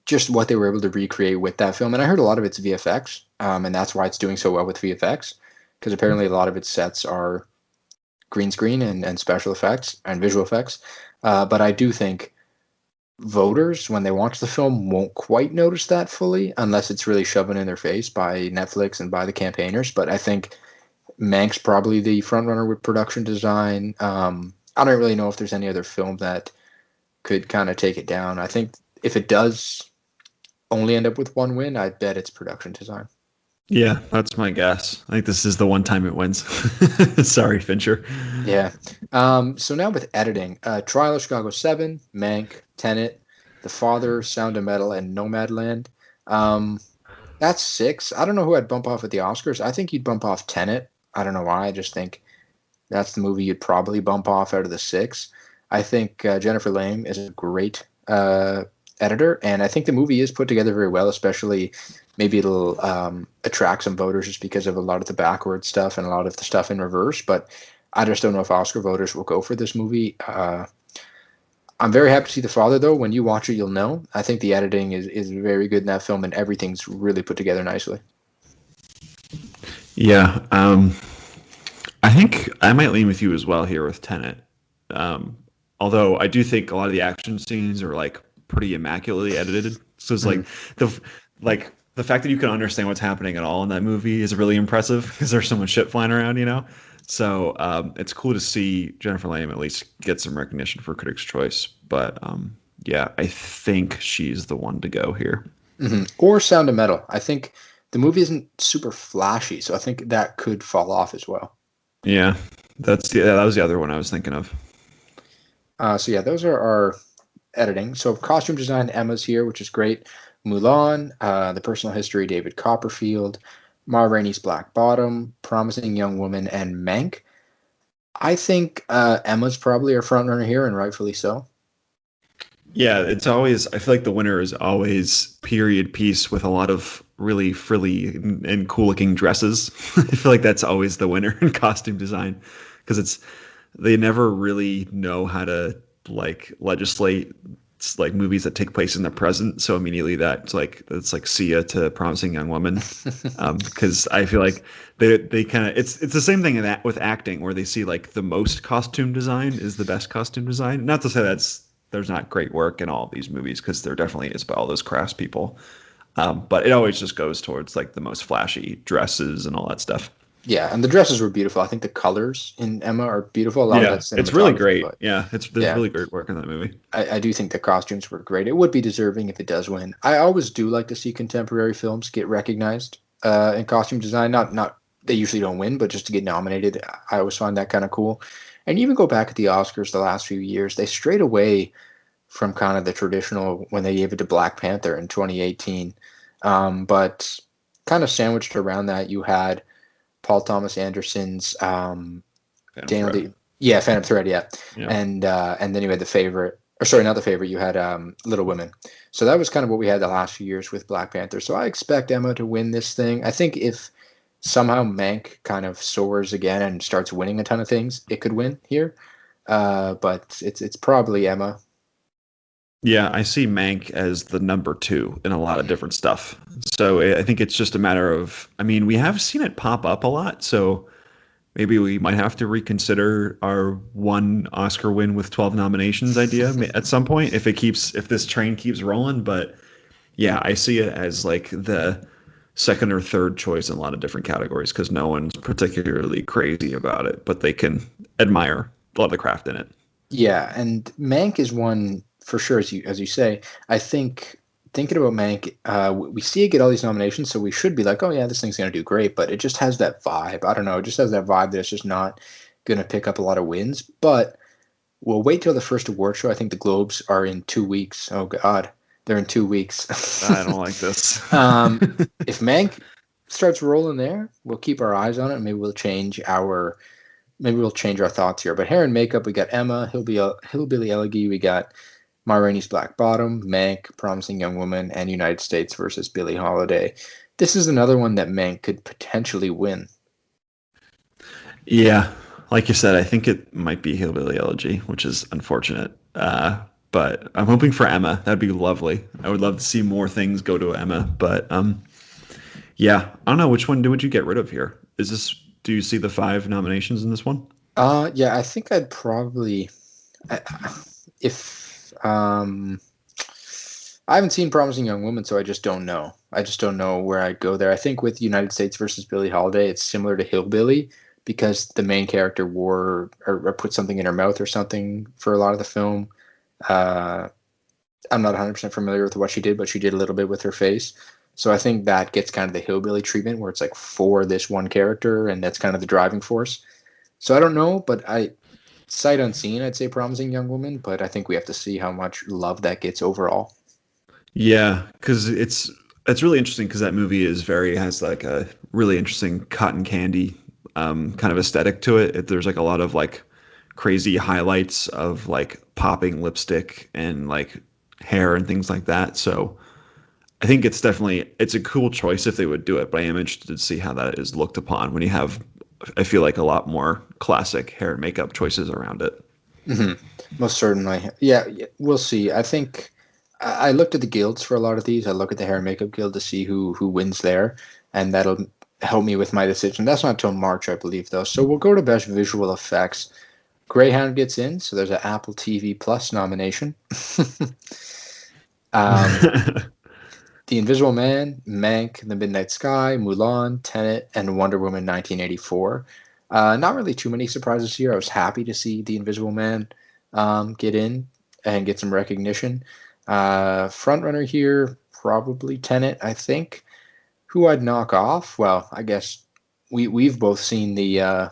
just what they were able to recreate with that film, and I heard a lot of it's VFX, and that's why it's doing so well with VFX, because apparently a lot of its sets are green screen and special effects and visual effects. But I do think voters, when they watch the film, won't quite notice that fully unless it's really shoved in their face by Netflix and by the campaigners. But I think Mank's probably the front runner with production design. I don't really know if there's any other film that could kind of take it down. I think if it does only end up with one win, I bet it's production design. Yeah, that's my guess. I think this is the one time it wins. Sorry, Fincher. Yeah. So now with editing, Trial of Chicago 7, Mank, Tenet, The Father, Sound of Metal, and Nomadland. That's 6. I don't know who I'd bump off at the Oscars. I think you'd bump off Tenet. I don't know why. I just think that's the movie you'd probably bump off out of the 6. I think Jennifer Lame is a great editor, and I think the movie is put together very well, especially maybe it'll attract some voters just because of a lot of the backward stuff and a lot of the stuff in reverse, but I just don't know if Oscar voters will go for this movie. I'm very happy to see The Father, though. When you watch it, you'll know. I think the editing is very good in that film, and everything's really put together nicely. Yeah, I think I might lean with you as well here with Tenet. Although I do think a lot of the action scenes are like pretty immaculately edited. So it's like the fact that you can understand what's happening at all in that movie is really impressive because there's so much shit flying around, you know? So it's cool to see Jennifer Lame at least get some recognition for Critics' Choice. But yeah, I think she's the one to go here. Mm-hmm. Or Sound of Metal. I think the movie isn't super flashy, so I think that could fall off as well. Yeah, that was the other one I was thinking of. So yeah, those are our editing. So costume design, Emma's here, which is great. Mulan, The Personal History, David Copperfield, Ma Rainey's Black Bottom, Promising Young Woman, and Mank. I think Emma's probably our front runner here, and rightfully so. Yeah, it's always, I feel like the winner is always period piece with a lot of really frilly and cool looking dresses. I feel like that's always the winner in costume design because they never really know how to like legislate like movies that take place in the present. So immediately it's like Sia to Promising Young Woman. Because I feel like they kind of, it's the same thing with acting where they see like the most costume design is the best costume design. Not to say there's not great work in all of these movies because there definitely is by all those craftspeople. But it always just goes towards like the most flashy dresses and all that stuff. Yeah, and the dresses were beautiful. I think the colors in Emma are beautiful. A lot of that's it's really great. Yeah, there's really great work in that movie. I do think the costumes were great. It would be deserving if it does win. I always do like to see contemporary films get recognized in costume design. Not they usually don't win, but just to get nominated, I always find that kind of cool. And even go back at the Oscars the last few years, they strayed away from kind of the traditional when they gave it to Black Panther in 2018. But kind of sandwiched around that, you had Paul Thomas Anderson's Phantom Thread, yeah. And then you had The Favorite, or sorry, not The Favorite, you had Little Women. So that was kind of what we had the last few years with Black Panther. So I expect Emma to win this thing. I think if somehow Mank kind of soars again and starts winning a ton of things, it could win here. But it's probably Emma. Yeah, I see Mank as the number 2 in a lot of different stuff. So I think it's just a matter of, I mean, we have seen it pop up a lot. So maybe we might have to reconsider our one Oscar win with 12 nominations idea at some point if this train keeps rolling. But yeah, I see it as like the second or third choice in a lot of different categories because no one's particularly crazy about it, but they can admire a lot of the craft in it. Yeah, and Mank is one for sure, as you say. I think thinking about Mank, we see it get all these nominations, so we should be like, oh yeah, this thing's gonna do great. But it just has that vibe. I don't know, it just has that vibe that it's just not gonna pick up a lot of wins. But we'll wait till the first award show. I think the Globes are in 2 weeks. Oh God, they're in 2 weeks. I don't like this. If Mank starts rolling there, we'll keep our eyes on it, and maybe we'll change our thoughts here. But hair and makeup, we got Emma, Hillbilly Elegy, we got Ma Rainey's Black Bottom, Mank, Promising Young Woman, and United States versus Billie Holiday. This is another one that Mank could potentially win. Yeah, like you said, I think it might be Hillbilly Elegy, which is unfortunate. But I'm hoping for Emma. That'd be lovely. I would love to see more things go to Emma. But yeah, I don't know. Which one would you get rid of here? Do you see the 5 nominations in this one? Yeah, I think I'd probably, if I haven't seen Promising Young Woman, so I just don't know. I just don't know where I'd go there. I think with United States versus Billie Holiday, it's similar to Hillbilly because the main character wore or put something in her mouth or something for a lot of the film. I'm not 100% familiar with what she did, but she did a little bit with her face. So I think that gets kind of the Hillbilly treatment where it's like for this one character and that's kind of the driving force. So I don't know, but sight unseen, I'd say Promising Young Woman, but I think we have to see how much love that gets overall. Yeah, because it's really interesting because that movie has like a really interesting cotton candy kind of aesthetic to it. There's like a lot of like crazy highlights of like popping lipstick and like hair and things like that. So I think it's a cool choice if they would do it, but I am interested to see how that is looked upon when you have, I feel like, a lot more classic hair and makeup choices around it. Mm-hmm. Most certainly. Yeah, we'll see. I think I looked at the guilds for a lot of these. I look at the hair and makeup guild to see who wins there, and that'll help me with my decision. That's not until March, I believe, though. So we'll go to Best Visual Effects. Greyhound gets in, so there's an Apple TV Plus nomination. The Invisible Man, Mank, The Midnight Sky, Mulan, Tenet, and Wonder Woman 1984. Not really too many surprises here. I was happy to see The Invisible Man get in and get some recognition. Frontrunner here, probably Tenet, I think. Who I'd knock off? Well, I guess we've both seen the...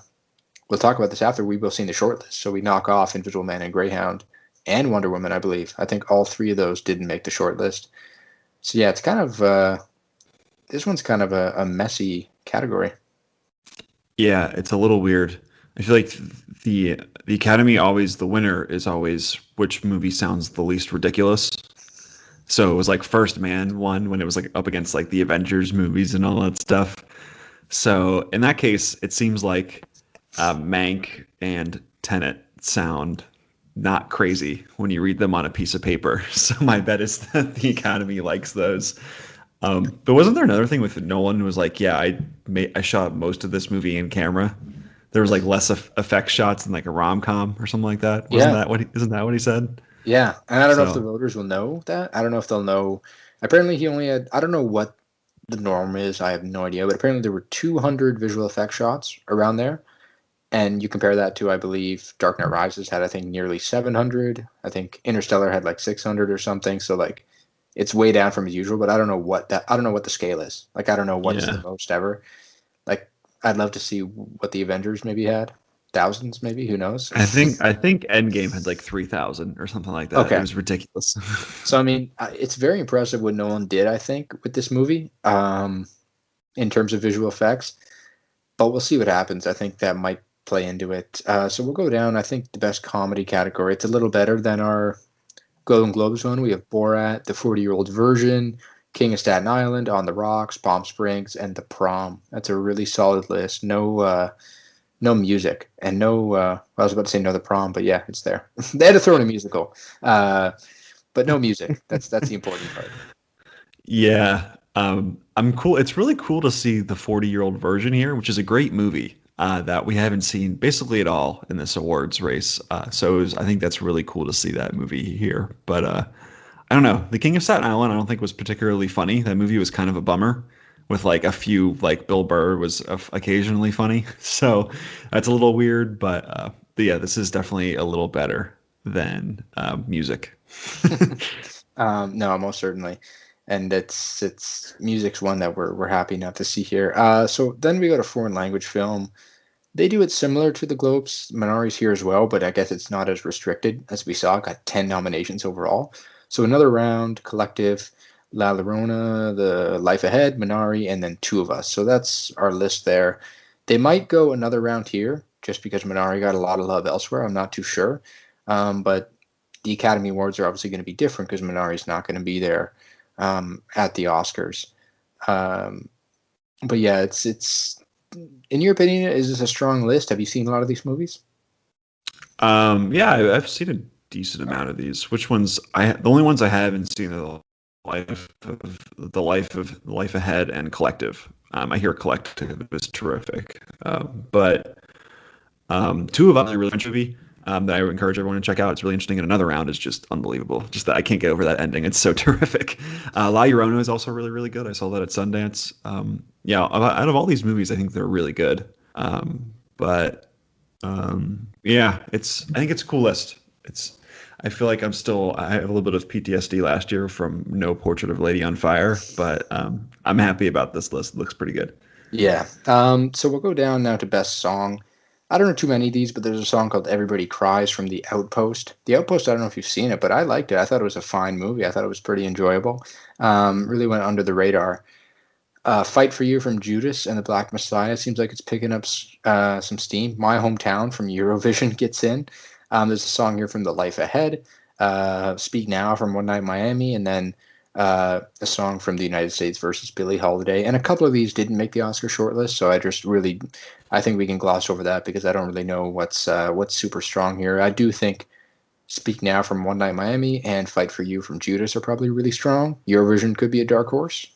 we'll talk about this after. We've both seen the shortlist, so we knock off Invisible Man and Greyhound and Wonder Woman, I believe. I think all 3 of those didn't make the shortlist. So yeah, it's kind of this one's kind of a messy category. Yeah, it's a little weird. I feel like the Academy the winner is always which movie sounds the least ridiculous. So it was like First Man won when it was like up against like the Avengers movies and all that stuff. So in that case, it seems like Mank and Tenet sound not crazy when you read them on a piece of paper. So my bet is that the Academy likes those. But wasn't there another thing with Nolan who was like, yeah, I shot most of this movie in camera. There was like less effect shots than like a rom-com or something like that. Isn't that what he said? Yeah. And I don't know if the voters will know that. I don't know if they'll know. Apparently he only had, I don't know what the norm is. I have no idea, but apparently there were 200 visual effect shots around there. And you compare that to, I believe, Dark Knight Rises had, I think, nearly 700. I think Interstellar had like 600 or something. So like, it's way down from his usual. But I don't know what the scale is. Like, I don't know what is the most ever. Like, I'd love to see what the Avengers maybe had. Thousands, maybe. Who knows? I think Endgame had like 3,000 or something like that. Okay. It was ridiculous. So I mean, it's very impressive what Nolan did, I think, with this movie, in terms of visual effects. But we'll see what happens. I think that might play into it. So we'll go down, I think, the best comedy category. It's a little better than our Golden Globes one. We have Borat, The 40-Year-Old Version, King of Staten Island, On the Rocks, Palm Springs, and The Prom. That's a really solid list. No music. And I was about to say no The Prom, but yeah, it's there. They had to throw in a musical. But no music. That's the important part. Yeah. I'm cool. It's really cool to see The 40-Year-Old Version here, which is a great movie. that we haven't seen basically at all in this awards race. I think that's really cool to see that movie here. But I don't know. The King of Staten Island, I don't think was particularly funny. That movie was kind of a bummer. With like a few, like Bill Burr was occasionally funny, so that's a little weird. But yeah, this is definitely a little better than music. No, most certainly, and it's music's one that we're happy not to see here. So then we go to foreign language film. They do it similar to the Globes. Minari's here as well, but I guess it's not as restricted as we saw. Got 10 nominations overall. So another round, Collective, La Llorona, The Life Ahead, Minari, and then Two of Us. So that's our list there. They might go another round here just because Minari got a lot of love elsewhere. I'm not too sure. But the Academy Awards are obviously going to be different because Minari's not going to be there at the Oscars. But yeah, it's in your opinion, is this a strong list? Have you seen a lot of these movies? Yeah, I've seen a decent amount of these. Which ones? The only ones I haven't seen are the Life Ahead and Collective. I hear Collective is terrific, but Two of Us is a really French movie that I would encourage everyone to check out. It's really interesting, and Another Round is just unbelievable. Just that I can't get over that ending. It's so terrific. La Llorona is also really, really good. I saw that at Sundance. Yeah, out of all these movies, I think they're really good. Yeah, I think it's a cool list. I feel like I have a little bit of PTSD last year from No Portrait of a Lady on Fire, but I'm happy about this list. It looks pretty good. Yeah. So we'll go down now to best song. I don't know too many of these, but there's a song called Everybody Cries from The Outpost. The Outpost, I don't know if you've seen it, but I liked it. I thought it was a fine movie. I thought it was pretty enjoyable. Really went under the radar. Fight for You from Judas and the Black Messiah seems like it's picking up some steam. My Hometown from Eurovision gets in. There's a song here from The Life Ahead. Speak Now from One Night in Miami, and then a song from the United States versus Billie Holiday. And a couple of these didn't make the Oscar shortlist, so I think we can gloss over that because I don't really know what's super strong here. I do think Speak Now from One Night in Miami and Fight for You from Judas are probably really strong. Eurovision could be a dark horse.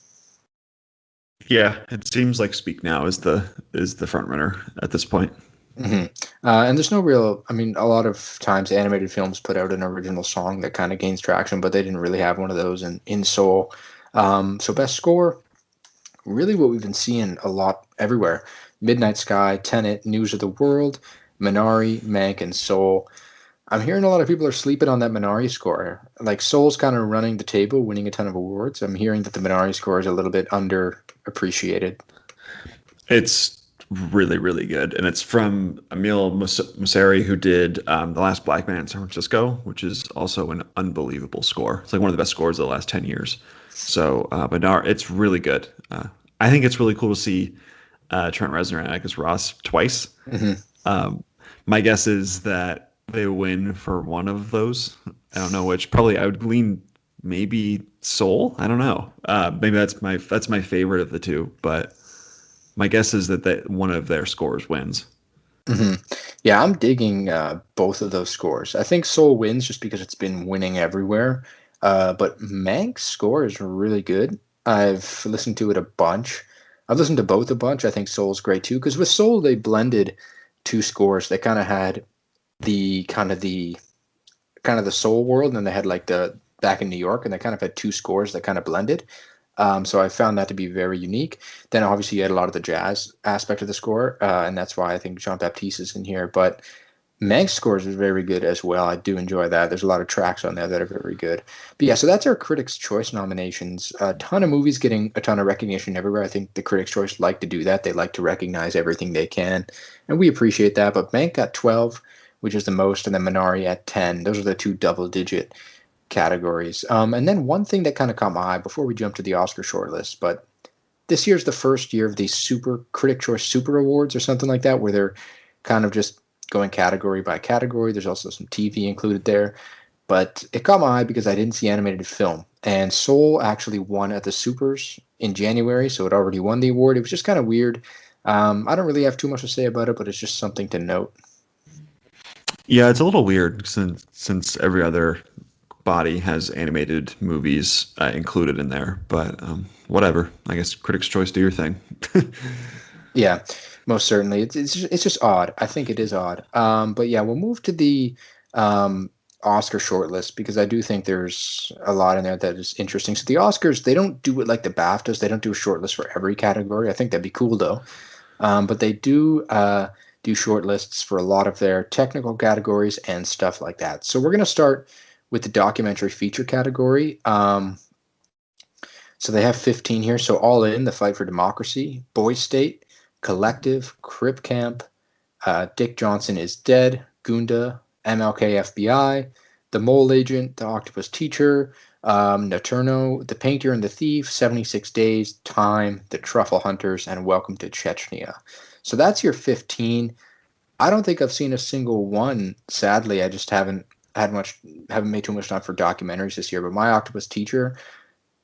Yeah, it seems like Speak Now is the front runner at this point. Mm-hmm. And there's no real, I mean, a lot of times animated films put out an original song that kind of gains traction, but they didn't really have one of those in Soul. So best score, really what we've been seeing a lot everywhere. Midnight Sky, Tenet, News of the World, Minari, Mank, and Soul. I'm hearing a lot of people are sleeping on that Minari score. Like Soul's kind of running the table, winning a ton of awards. I'm hearing that the Minari score is a little bit underappreciated. It's really, really good. And it's from Emil Mosseri, who did The Last Black Man in San Francisco, which is also an unbelievable score. It's like one of the best scores of the last 10 years. So, but no, it's really good. I think it's really cool to see Trent Reznor and Atticus Ross twice. Mm-hmm. My guess is that they win for one of those. I don't know which. Probably I would lean maybe Soul. I don't know. Maybe that's my favorite of the two, but my guess is that one of their scores wins. Mm-hmm. Yeah, I'm digging both of those scores. I think Soul wins just because it's been winning everywhere. But Mank's score is really good. I've listened to it a bunch. I've listened to both a bunch. I think Soul's great too, because with Soul they blended two scores. They kind of had the Soul world, and then they had like the Back in New York, and they kind of had two scores that kind of blended. So I found that to be very unique. Then obviously you had a lot of the jazz aspect of the score, and that's why I think Jean-Baptiste is in here. But Meg's scores is very good as well. I do enjoy that. There's a lot of tracks on there that are very good. But yeah, so that's our Critics' Choice nominations. A ton of movies getting a ton of recognition everywhere. I think the Critics' Choice like to do that. They like to recognize everything they can, and we appreciate that. But Mank got 12, which is the most, and then Minari at 10. Those are the two double-digit categories. And then one thing that kind of caught my eye before we jump to the Oscar shortlist, but this year's the first year of these Super Critic Choice Super Awards or something like that, where they're kind of just going category by category. There's also some TV included there, but it caught my eye because I didn't see animated film, and Soul actually won at the Supers in January, so it already won the award. It was just kind of weird. I don't really have too much to say about it, but it's just something to note. Yeah, it's a little weird since every other body has animated movies included in there, but whatever. I guess Critics' Choice, do your thing. Yeah. Most certainly. It's just odd. I think it is odd. But yeah, we'll move to the Oscar shortlist because I do think there's a lot in there that is interesting. So the Oscars, they don't do it like the BAFTAs. They don't do a shortlist for every category. I think that'd be cool though. But they do shortlists for a lot of their technical categories and stuff like that. So we're going to start with the documentary feature category. So they have 15 here. So All In, The Fight for Democracy, Boy State, Collective, Crip Camp, Dick Johnson is Dead, Gunda, MLK FBI, The Mole Agent, The Octopus Teacher, Noturno, The Painter and the Thief, 76 Days, Time, The Truffle Hunters, and Welcome to Chechnya. So that's your 15. I don't think I've seen a single one, sadly. I just haven't made too much time for documentaries this year. But My Octopus Teacher,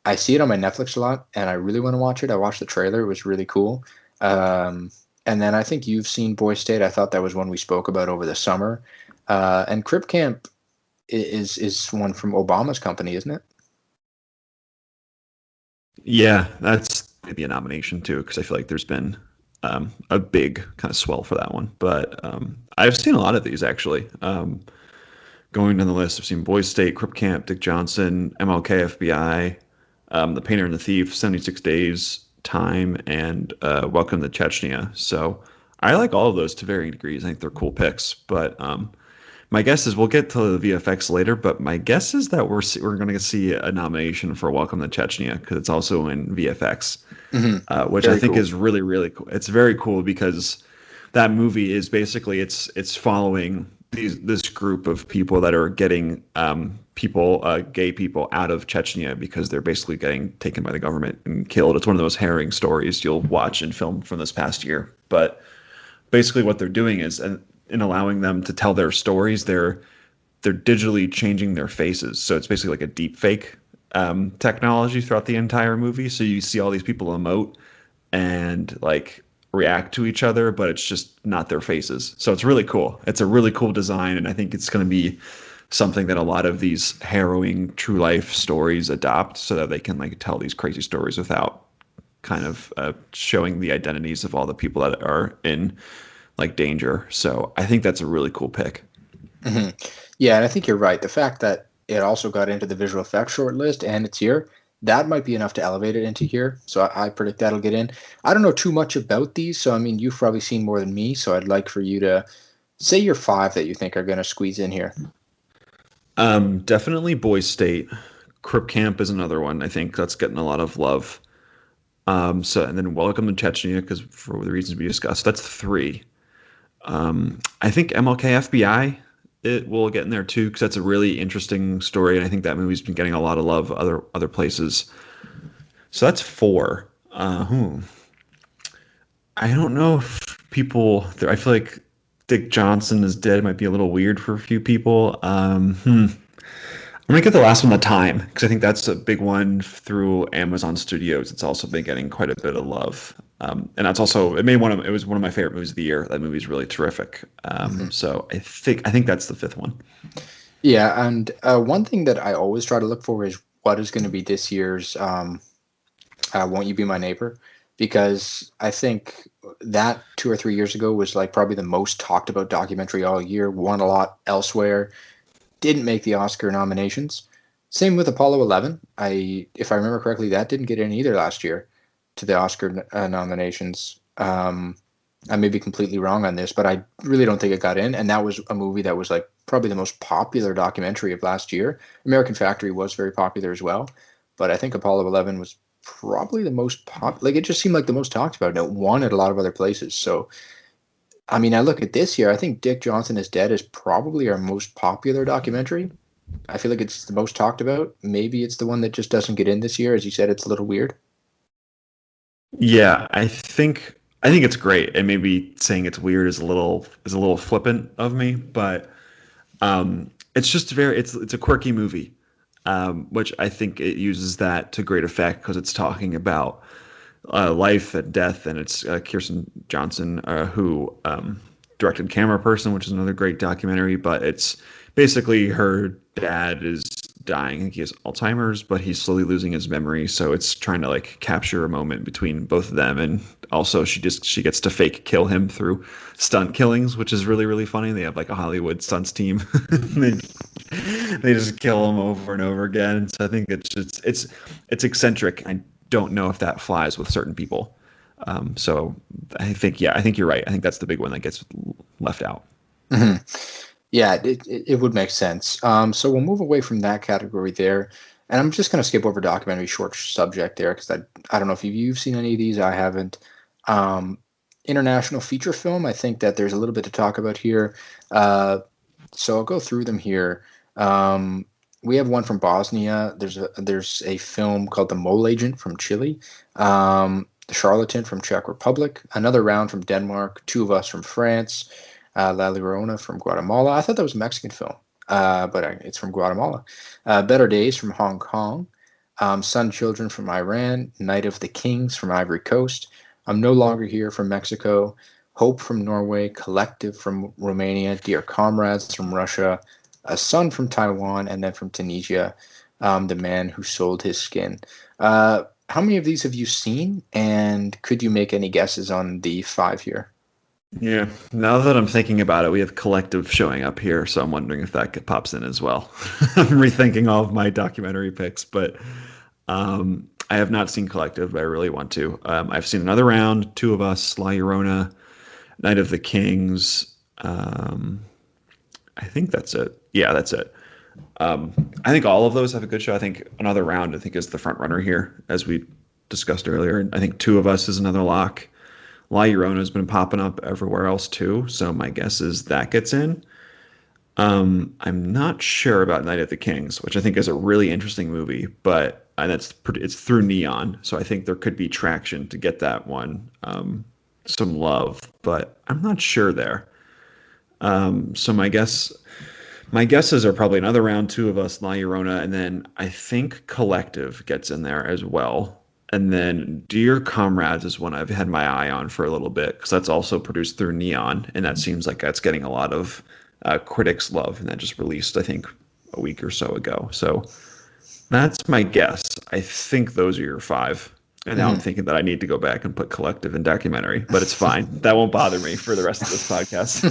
I see it on my Netflix a lot, and I really want to watch it. I watched the trailer. It was really cool. And then I think you've seen Boy State. I thought that was one we spoke about over the summer. And Crip Camp is one from Obama's company, isn't it? Yeah, that's maybe a nomination too, because I feel like there's been a big kind of swell for that one. But I've seen a lot of these actually. Going down the list, I've seen Boy State, Crip Camp, Dick Johnson, MLK FBI, The Painter and the Thief, 76 Days, Time, and Welcome to Chechnya. So I like all of those to varying degrees. I think they're cool picks. But my guess is we'll get to the VFX later. But my guess is that we're going to see a nomination for Welcome to Chechnya because it's also in VFX, which very I think cool. Is really, really cool. It's very cool because that movie is basically it's following this group of people that are getting gay people out of Chechnya because they're basically getting taken by the government and killed. It's one of those harrowing stories you'll watch in film from this past year. But basically what they're doing is, in allowing them to tell their stories, they're digitally changing their faces. So it's basically like a deep fake technology throughout the entire movie. So you see all these people emote and like react to each other, but it's just not their faces. So it's really cool. It's a really cool design, and I think it's going to be something that a lot of these harrowing true life stories adopt so that they can like tell these crazy stories without kind of showing the identities of all the people that are in like danger. So I think that's a really cool pick. Mm-hmm. Yeah, and I think you're right. The fact that it also got into the visual effects shortlist and it's here, that might be enough to elevate it into here. So I predict that'll get in. I don't know too much about these. So, I mean, you've probably seen more than me. So I'd like for you to say your 5 that you think are going to squeeze in here. Definitely Boy State. Crip Camp is another one. I think that's getting a lot of love. And then Welcome to Chechnya, because for the reasons we discussed, that's 3. I think MLK FBI, it will get in there too, because that's a really interesting story, and I think that movie's been getting a lot of love other places. So that's 4. I don't know if people. I feel like Dick Johnson is Dead might be a little weird for a few people. I'm gonna get the last one, The Time, because I think that's a big one through Amazon Studios. It's also been getting quite a bit of love, and that's also it was one of my favorite movies of the year. That movie's really terrific. So I think that's the 5th one. Yeah, and one thing that I always try to look for is what is going to be this year's Won't You Be My Neighbor? Because I think that 2 or 3 years ago was like probably the most talked about documentary all year. Won a lot elsewhere. Didn't make the Oscar nominations. Same with Apollo 11. If I remember correctly, that didn't get in either last year to the Oscar nominations. I may be completely wrong on this, but I really don't think it got in. And that was a movie that was like probably the most popular documentary of last year. American Factory was very popular as well, but I think Apollo 11 was probably the most like it just seemed like the most talked about, and it won at a lot of other places. So I mean, I look at this year, I think Dick Johnson is Dead is probably our most popular documentary. I feel like it's the most talked about. Maybe it's the one that just doesn't get in this year. As you said, it's a little weird. Yeah, I think it's great, and maybe saying it's weird is a little flippant of me, but it's just it's a quirky movie, which I think it uses that to great effect because it's talking about life and death, and it's Kirsten Johnson who directed Camera Person, which is another great documentary. But it's basically her dad is dying. I think he has Alzheimer's, but he's slowly losing his memory. So it's trying to like capture a moment between both of them. And also she gets to fake kill him through stunt killings, which is really, really funny. They have like a Hollywood stunts team. They just kill him over and over again. So I think it's eccentric. I don't know if that flies with certain people. So I think you're right. I think that's the big one that gets left out. Mm-hmm. Yeah, it would make sense. So we'll move away from that category there. And I'm just going to skip over documentary short subject there because I don't know if you've seen any of these. I haven't. International feature film, I think that there's a little bit to talk about here. So I'll go through them here. We have one from Bosnia. There's a film called The Mole Agent from Chile. The Charlatan from Czech Republic. Another Round from Denmark. Two of Us from France. La Llorona from Guatemala. I thought that was a Mexican film, but it's from Guatemala. Better Days from Hong Kong. Sun Children from Iran. Night of the Kings from Ivory Coast. I'm No Longer Here from Mexico. Hope from Norway. Collective from Romania. Dear Comrades from Russia. A Son from Taiwan. And then from Tunisia, The Man Who Sold His Skin. How many of these have you seen? And could you make any guesses on the 5 here? Yeah, now that I'm thinking about it, we have Collective showing up here, so I'm wondering if that pops in as well. I'm rethinking all of my documentary picks, but I have not seen Collective, but I really want to. I've seen Another Round, Two of Us, La Llorona, Night of the Kings. I think that's it. Yeah, that's it. I think all of those have a good show. I think Another Round, is the front runner here, as we discussed earlier. I think Two of Us is another lock. La Llorona has been popping up everywhere else too, so my guess is that gets in. I'm not sure about Night of the Kings, which I think is a really interesting movie, and it's through Neon, so I think there could be traction to get that one some love, but I'm not sure there. So my guesses are probably Another Round, Two of Us, La Llorona, and then I think Collective gets in there as well. And then Dear Comrades is one I've had my eye on for a little bit because that's also produced through Neon, and that seems like that's getting a lot of critics' love, and that just released, I think, a week or so ago. So that's my guess. I think those are your 5. And now I'm thinking that I need to go back and put Collective and documentary, but it's fine. That won't bother me for the rest of this podcast.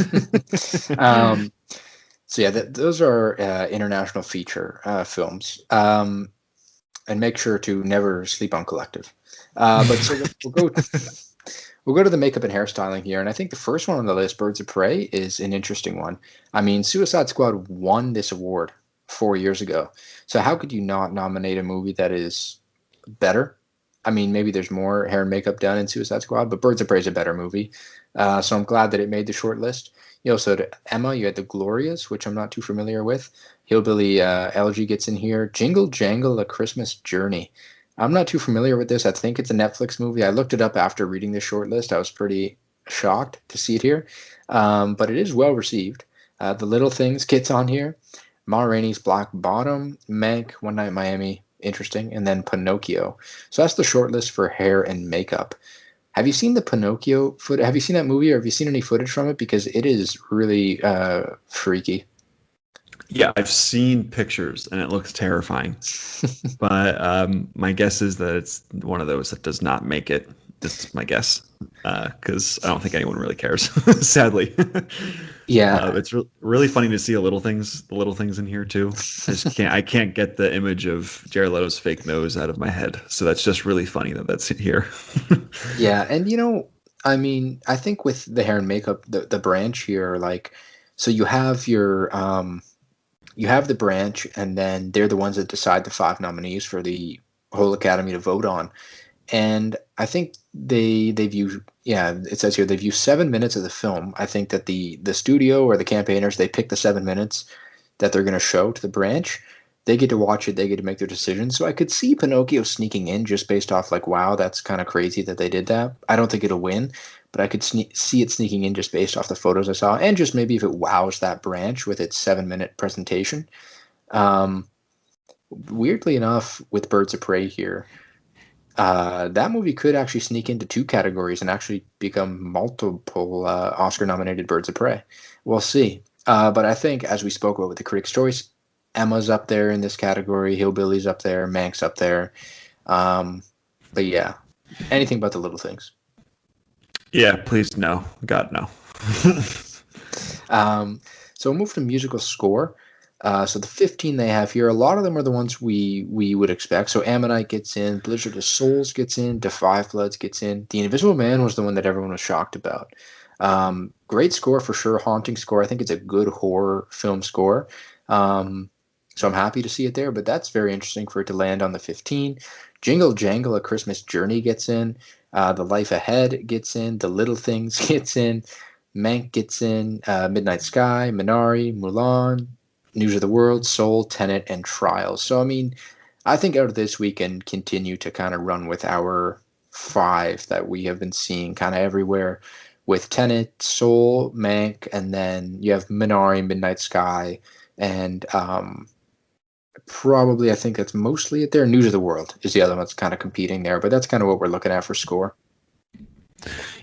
So yeah, those are international feature films. And make sure to never sleep on Collective. But so we'll go to the makeup and hairstyling here. And I think the first one on the list, Birds of Prey, is an interesting one. I mean, Suicide Squad won this award 4 years ago. So how could you not nominate a movie that is better? I mean, maybe there's more hair and makeup done in Suicide Squad, but Birds of Prey is a better movie. So I'm glad that it made the short list. You also had Emma, you had The Glorias, which I'm not too familiar with. Hillbilly Elegy gets in here. Jingle, Jangle, A Christmas Journey. I'm not too familiar with this. I think it's a Netflix movie. I looked it up after reading this short list. I was pretty shocked to see it here. But it is well received. The Little Things gets on here. Ma Rainey's Black Bottom. Mank, One Night in Miami. Interesting. And then Pinocchio. So that's the short list for hair and makeup. Have you seen the Pinocchio footage? Have you seen that movie, or have you seen any footage from it? Because it is really freaky. Yeah, I've seen pictures, and it looks terrifying. But my guess is that it's one of those that does not make it. This is my guess, because I don't think anyone really cares, sadly. Yeah, it's really funny to see the little things in here too. I can't get the image of Jared Leto's fake nose out of my head, so that's just really funny that's in here. Yeah, and I mean, I think with the hair and makeup, the branch here, so you have your you have the branch, and then they're the ones that decide the 5 nominees for the whole Academy to vote on. And I think they view, it says here, they view 7 minutes of the film. I think that the studio or the campaigners, they pick the 7 minutes that they're going to show to the branch. They get to watch it. They get to make their decisions. So I could see Pinocchio sneaking in just based off wow, that's kind of crazy that they did that. I don't think it'll win, but I could see it sneaking in just based off the photos I saw, and just maybe if it wows that branch with its 7-minute presentation. Weirdly enough, with Birds of Prey here, that movie could actually sneak into 2 categories and actually become multiple Oscar-nominated Birds of Prey. We'll see. But I think, as we spoke about with the Critics' Choice, Emma's up there in this category. Hillbilly's up there. Mank's up there. But yeah, anything but the little things. Yeah, please no. God, no. So we'll move to musical score. So the 15 they have here, a lot of them are the ones we would expect. So Ammonite gets in, Blizzard of Souls gets in, Defy Floods gets in. The Invisible Man was the one that everyone was shocked about. Great score for sure, haunting score. I think it's a good horror film score. So I'm happy to see it there, but that's very interesting for it to land on the 15. Jingle Jangle, A Christmas Journey gets in. The Life Ahead gets in. The Little Things gets in. Mank gets in. Midnight Sky, Minari, Mulan, News of the World, Soul, Tenet, and Trials. So, I mean, I think out of this we can continue to kind of run with our 5 that we have been seeing kind of everywhere with Tenet, Soul, Mank, and then you have Minari, Midnight Sky, and probably I think that's mostly it there. News of the World is the other one that's kind of competing there, but that's kind of what we're looking at for score.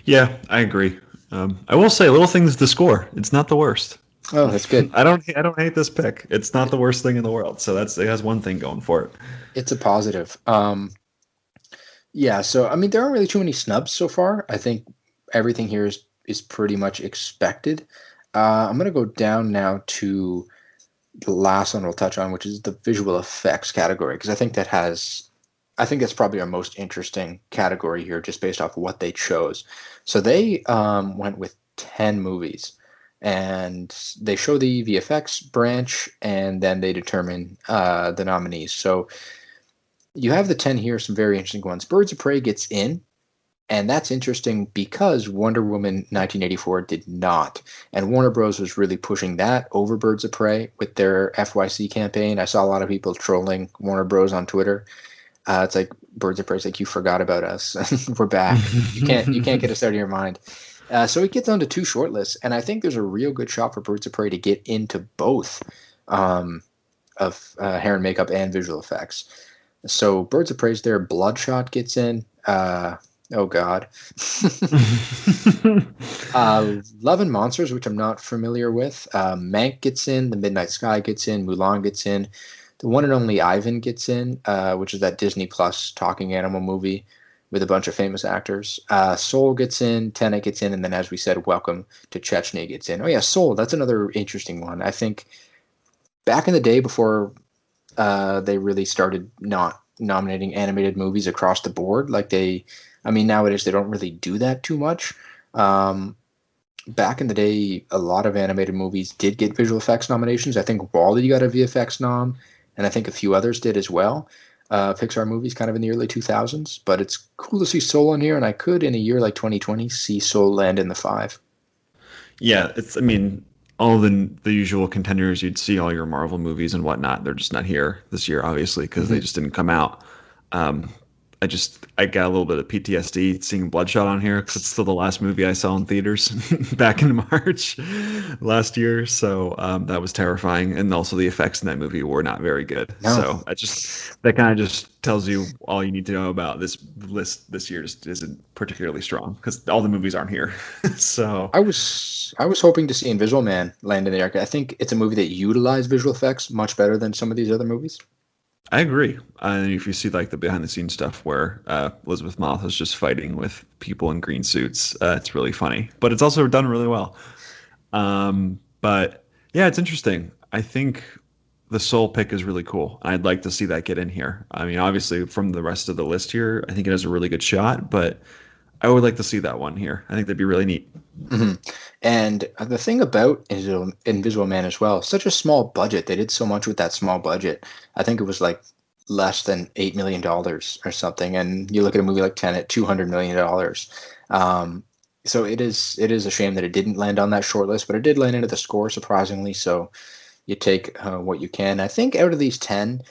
Yeah, I agree. I will say, Little Things, the score. It's not the worst. Oh, that's good. I don't hate this pick. It's not the worst thing in the world. So it has one thing going for it. It's a positive. Yeah. So I mean, there aren't really too many snubs so far. I think everything here is pretty much expected. I'm gonna go down now to the last one we'll touch on, which is the visual effects category, because I think that's probably our most interesting category here, just based off what they chose. So they went with 10 movies, and they show the VFX branch, and then they determine the nominees. So you have the 10 here, some very interesting ones. Birds of Prey gets in, and that's interesting because Wonder Woman 1984 did not. And Warner Bros. Was really pushing that over Birds of Prey with their FYC campaign. I saw a lot of people trolling Warner Bros. On Twitter. It's like Birds of Prey is like, you forgot about us. We're back. You can't get us out of your mind. So it gets on to 2 shortlists, and I think there's a real good shot for Birds of Prey to get into both of hair and makeup and visual effects. So Birds of Prey's there. Bloodshot gets in. Oh God. Love and Monsters, which I'm not familiar with. Mank gets in. The Midnight Sky gets in. Mulan gets in. The One and Only Ivan gets in, which is that Disney Plus talking animal movie with a bunch of famous actors. Soul gets in. Tenet gets in. And then, as we said, Welcome to Chechnya gets in. Oh yeah, Soul. That's another interesting one. I think back in the day before they really started not nominating animated movies across the board, nowadays they don't really do that too much. Back in the day, a lot of animated movies did get visual effects nominations. I think WALL-E got a VFX nom, and I think a few others did as well. Pixar movies kind of in the early 2000s, but it's cool to see Soul in here, and I could, in a year like 2020, see Soul land in the 5. Yeah, all the usual contenders, you'd see all your Marvel movies and whatnot. They're just not here this year, obviously, because they just didn't come out. I got a little bit of PTSD seeing Bloodshot on here because it's still the last movie I saw in theaters back in March last year. So that was terrifying. And also the effects in that movie were not very good. No. So that kind of just tells you all you need to know about this list this year just isn't particularly strong because all the movies aren't here. So I was hoping to see Invisible Man land in there. I think it's a movie that utilized visual effects much better than some of these other movies. I agree. And if you see like the behind the scenes stuff where Elizabeth Moss is just fighting with people in green suits, it's really funny, but it's also done really well. But yeah, it's interesting. I think the Soul pick is really cool. I'd like to see that get in here. I mean, obviously from the rest of the list here, I think it has a really good shot, but I would like to see that one here. I think that'd be really neat. Mm-hmm. And the thing about Invisible Man as well, such a small budget. They did so much with that small budget. I think it was like less than $8 million or something. And you look at a movie like Tenet, $200 million. So it is a shame that it didn't land on that short list, but it did land into the score, surprisingly. So you take what you can. I think out of these 10,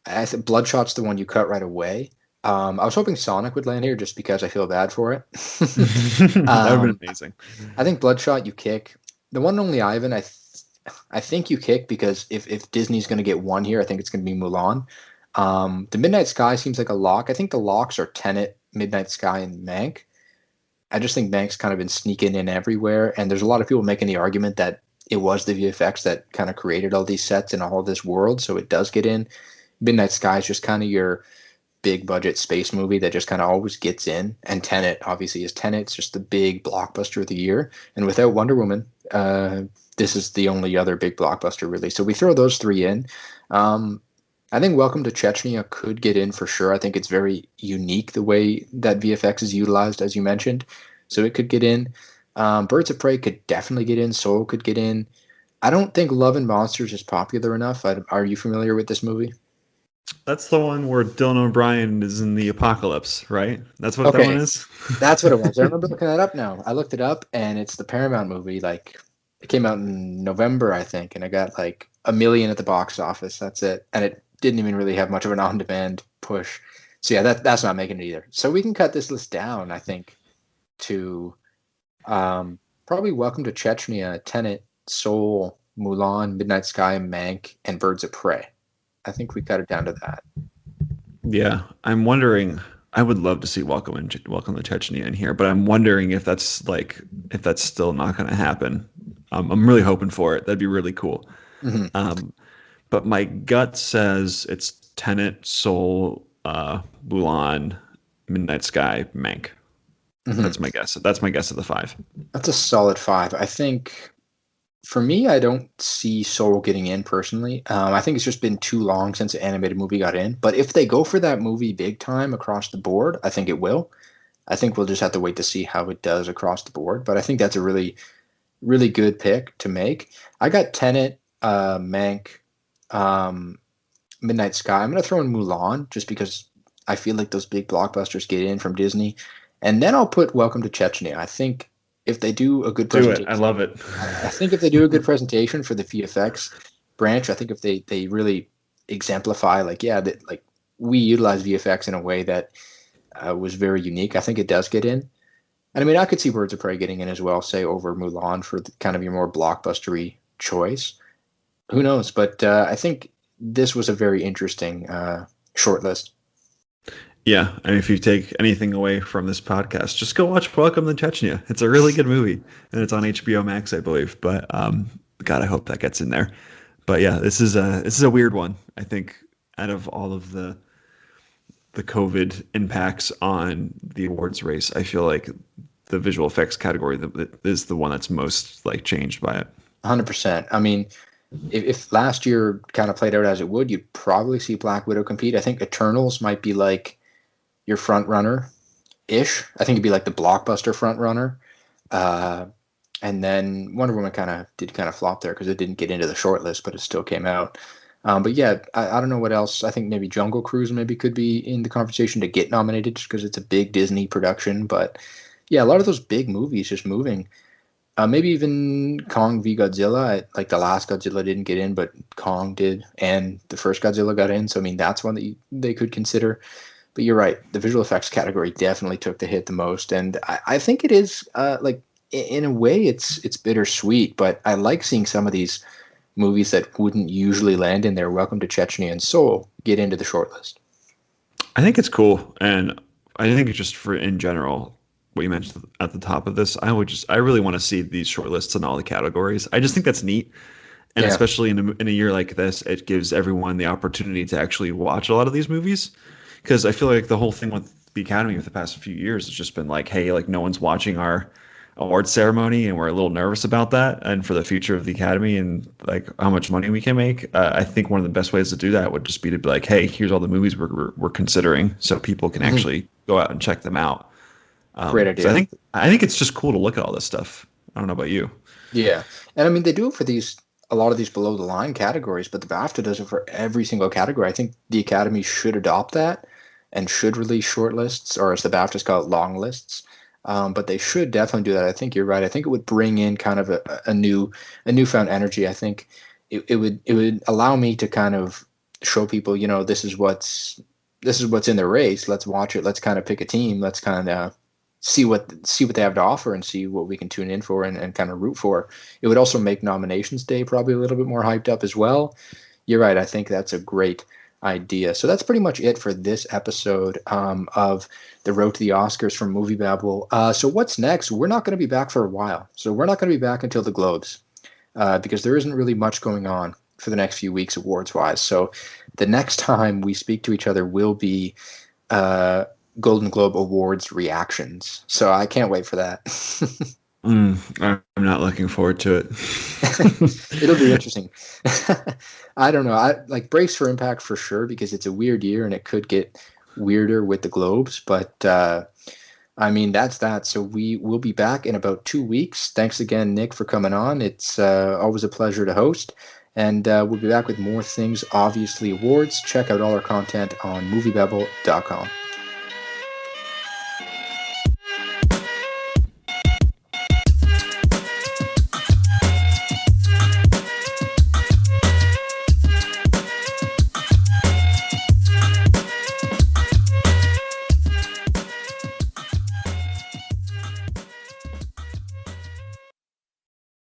I think Bloodshot's the one you cut right away. I was hoping Sonic would land here just because I feel bad for it. That would have been amazing. I think Bloodshot you kick. The One and Only Ivan, I think you kick because if Disney's going to get one here, I think it's going to be Mulan. The Midnight Sky seems like a lock. I think the locks are Tenet, Midnight Sky, and Mank. I just think Mank's kind of been sneaking in everywhere, and there's a lot of people making the argument that it was the VFX that kind of created all these sets and all this world, so it does get in. Midnight Sky is just kind of your big budget space movie that just kind of always gets in. And Tenet obviously is Tenet. It's just the big blockbuster of the year. And without Wonder Woman, this is the only other big blockbuster really. So we throw those three in. I think Welcome to Chechnya could get in for sure. I think it's very unique the way that VFX is utilized, as you mentioned. So it could get in. Birds of Prey could definitely get in. Soul could get in. I don't think Love and Monsters is popular enough. Are you familiar with this movie? That's the one where Dylan O'Brien is in the apocalypse, right? That's what that one is? That's what it was. I remember looking that up now. I looked it up, and it's the Paramount movie. Like, it came out in November, I think, and it got like 1 million at the box office. That's it. And it didn't even really have much of an on-demand push. So yeah, that's not making it either. So we can cut this list down, I think, to probably Welcome to Chechnya, Tenet, Soul, Mulan, Midnight Sky, Mank, and Birds of Prey. I think we cut it down to that. Yeah, I'm wondering. I would love to see Welcome to Chechnya in here, but I'm wondering if that's still not going to happen. I'm really hoping for it. That'd be really cool. Mm-hmm. But my gut says it's Tenet, Soul, Mulan, Midnight Sky, Mank. Mm-hmm. That's my guess. That's my guess of the 5. That's a solid 5. I think for me, I don't see Soul getting in personally. I think it's just been too long since an animated movie got in. But if they go for that movie big time across the board, I think it will. I think we'll just have to wait to see how it does across the board. But I think that's a really, really good pick to make. I got Tenet, Mank, Midnight Sky. I'm going to throw in Mulan just because I feel like those big blockbusters get in from Disney. And then I'll put Welcome to Chechnya. I think if they do a good presentation. Do it. I love it. I think if they do a good presentation for the VFX branch, I think if they really exemplify, that we utilize VFX in a way that was very unique, I think it does get in. And I mean, I could see Birds of Prey getting in as well, say over Mulan for kind of your more blockbustery choice. Who knows? But I think this was a very interesting shortlist. Yeah, and if you take anything away from this podcast, just go watch Welcome to Chechnya. It's a really good movie, and it's on HBO Max, I believe. But God, I hope that gets in there. But yeah, this is a weird one. I think out of all of the COVID impacts on the awards race, I feel like the visual effects category is the one that's most changed by it. 100%. I mean, if last year kind of played out as it would, you'd probably see Black Widow compete. I think Eternals might be your front runner ish. I think it'd be the blockbuster front runner. And then Wonder Woman kind of flop there because it didn't get into the shortlist, but it still came out. But yeah, I don't know what else. I think maybe Jungle Cruise maybe could be in the conversation to get nominated just because it's a big Disney production. But yeah, a lot of those big movies just moving. Maybe even Kong v Godzilla. The last Godzilla didn't get in, but Kong did, and the first Godzilla got in. So I mean, that's one that they could consider. But you're right. The visual effects category definitely took the hit the most. And I think it is, in a way, it's bittersweet. But I like seeing some of these movies that wouldn't usually land in there, Welcome to Chechnya and Soul, get into the shortlist. I think it's cool. And I think it's just in general, what you mentioned at the top of this, I really want to see these shortlists in all the categories. I just think that's neat. And especially in a year like this, it gives everyone the opportunity to actually watch a lot of these movies. Because I feel like the whole thing with the Academy for the past few years has just been hey, no one's watching our awards ceremony, and we're a little nervous about that, and for the future of the Academy and how much money we can make. I think one of the best ways to do that would just be to be hey, here's all the movies we're considering, so people can actually go out and check them out. Great idea. So I think it's just cool to look at all this stuff. I don't know about you. Yeah, and I mean they do it for a lot of these below the line categories, but the BAFTA does it for every single category. I think the Academy should adopt that and should release shortlists, or as the BAFTAs call it, long lists. But they should definitely do that. I think you're right. I think it would bring in kind of a newfound energy. I think it would allow me to kind of show people, this is what's in the race. Let's watch it. Let's kind of pick a team. Let's kind of see what they have to offer and see what we can tune in for and kind of root for. It would also make nominations day probably a little bit more hyped up as well. You're right. I think that's a great idea. So that's pretty much it for this episode of the Road to the Oscars from MovieBabble. So what's next? We're not going to be back for a while. So we're not going to be back until the Globes. because there isn't really much going on for the next few weeks awards-wise. So the next time we speak to each other will be Golden Globe Awards reactions. So I can't wait for that. I'm not looking forward to it. It'll be interesting. I don't know. I like brace for impact for sure, because it's a weird year and it could get weirder with the Globes. But I mean, that's that. So we will be back in about 2 weeks. Thanks again, Nick, for coming on. It's always a pleasure to host. And we'll be back with more things, obviously awards. Check out all our content on MovieBabble.com.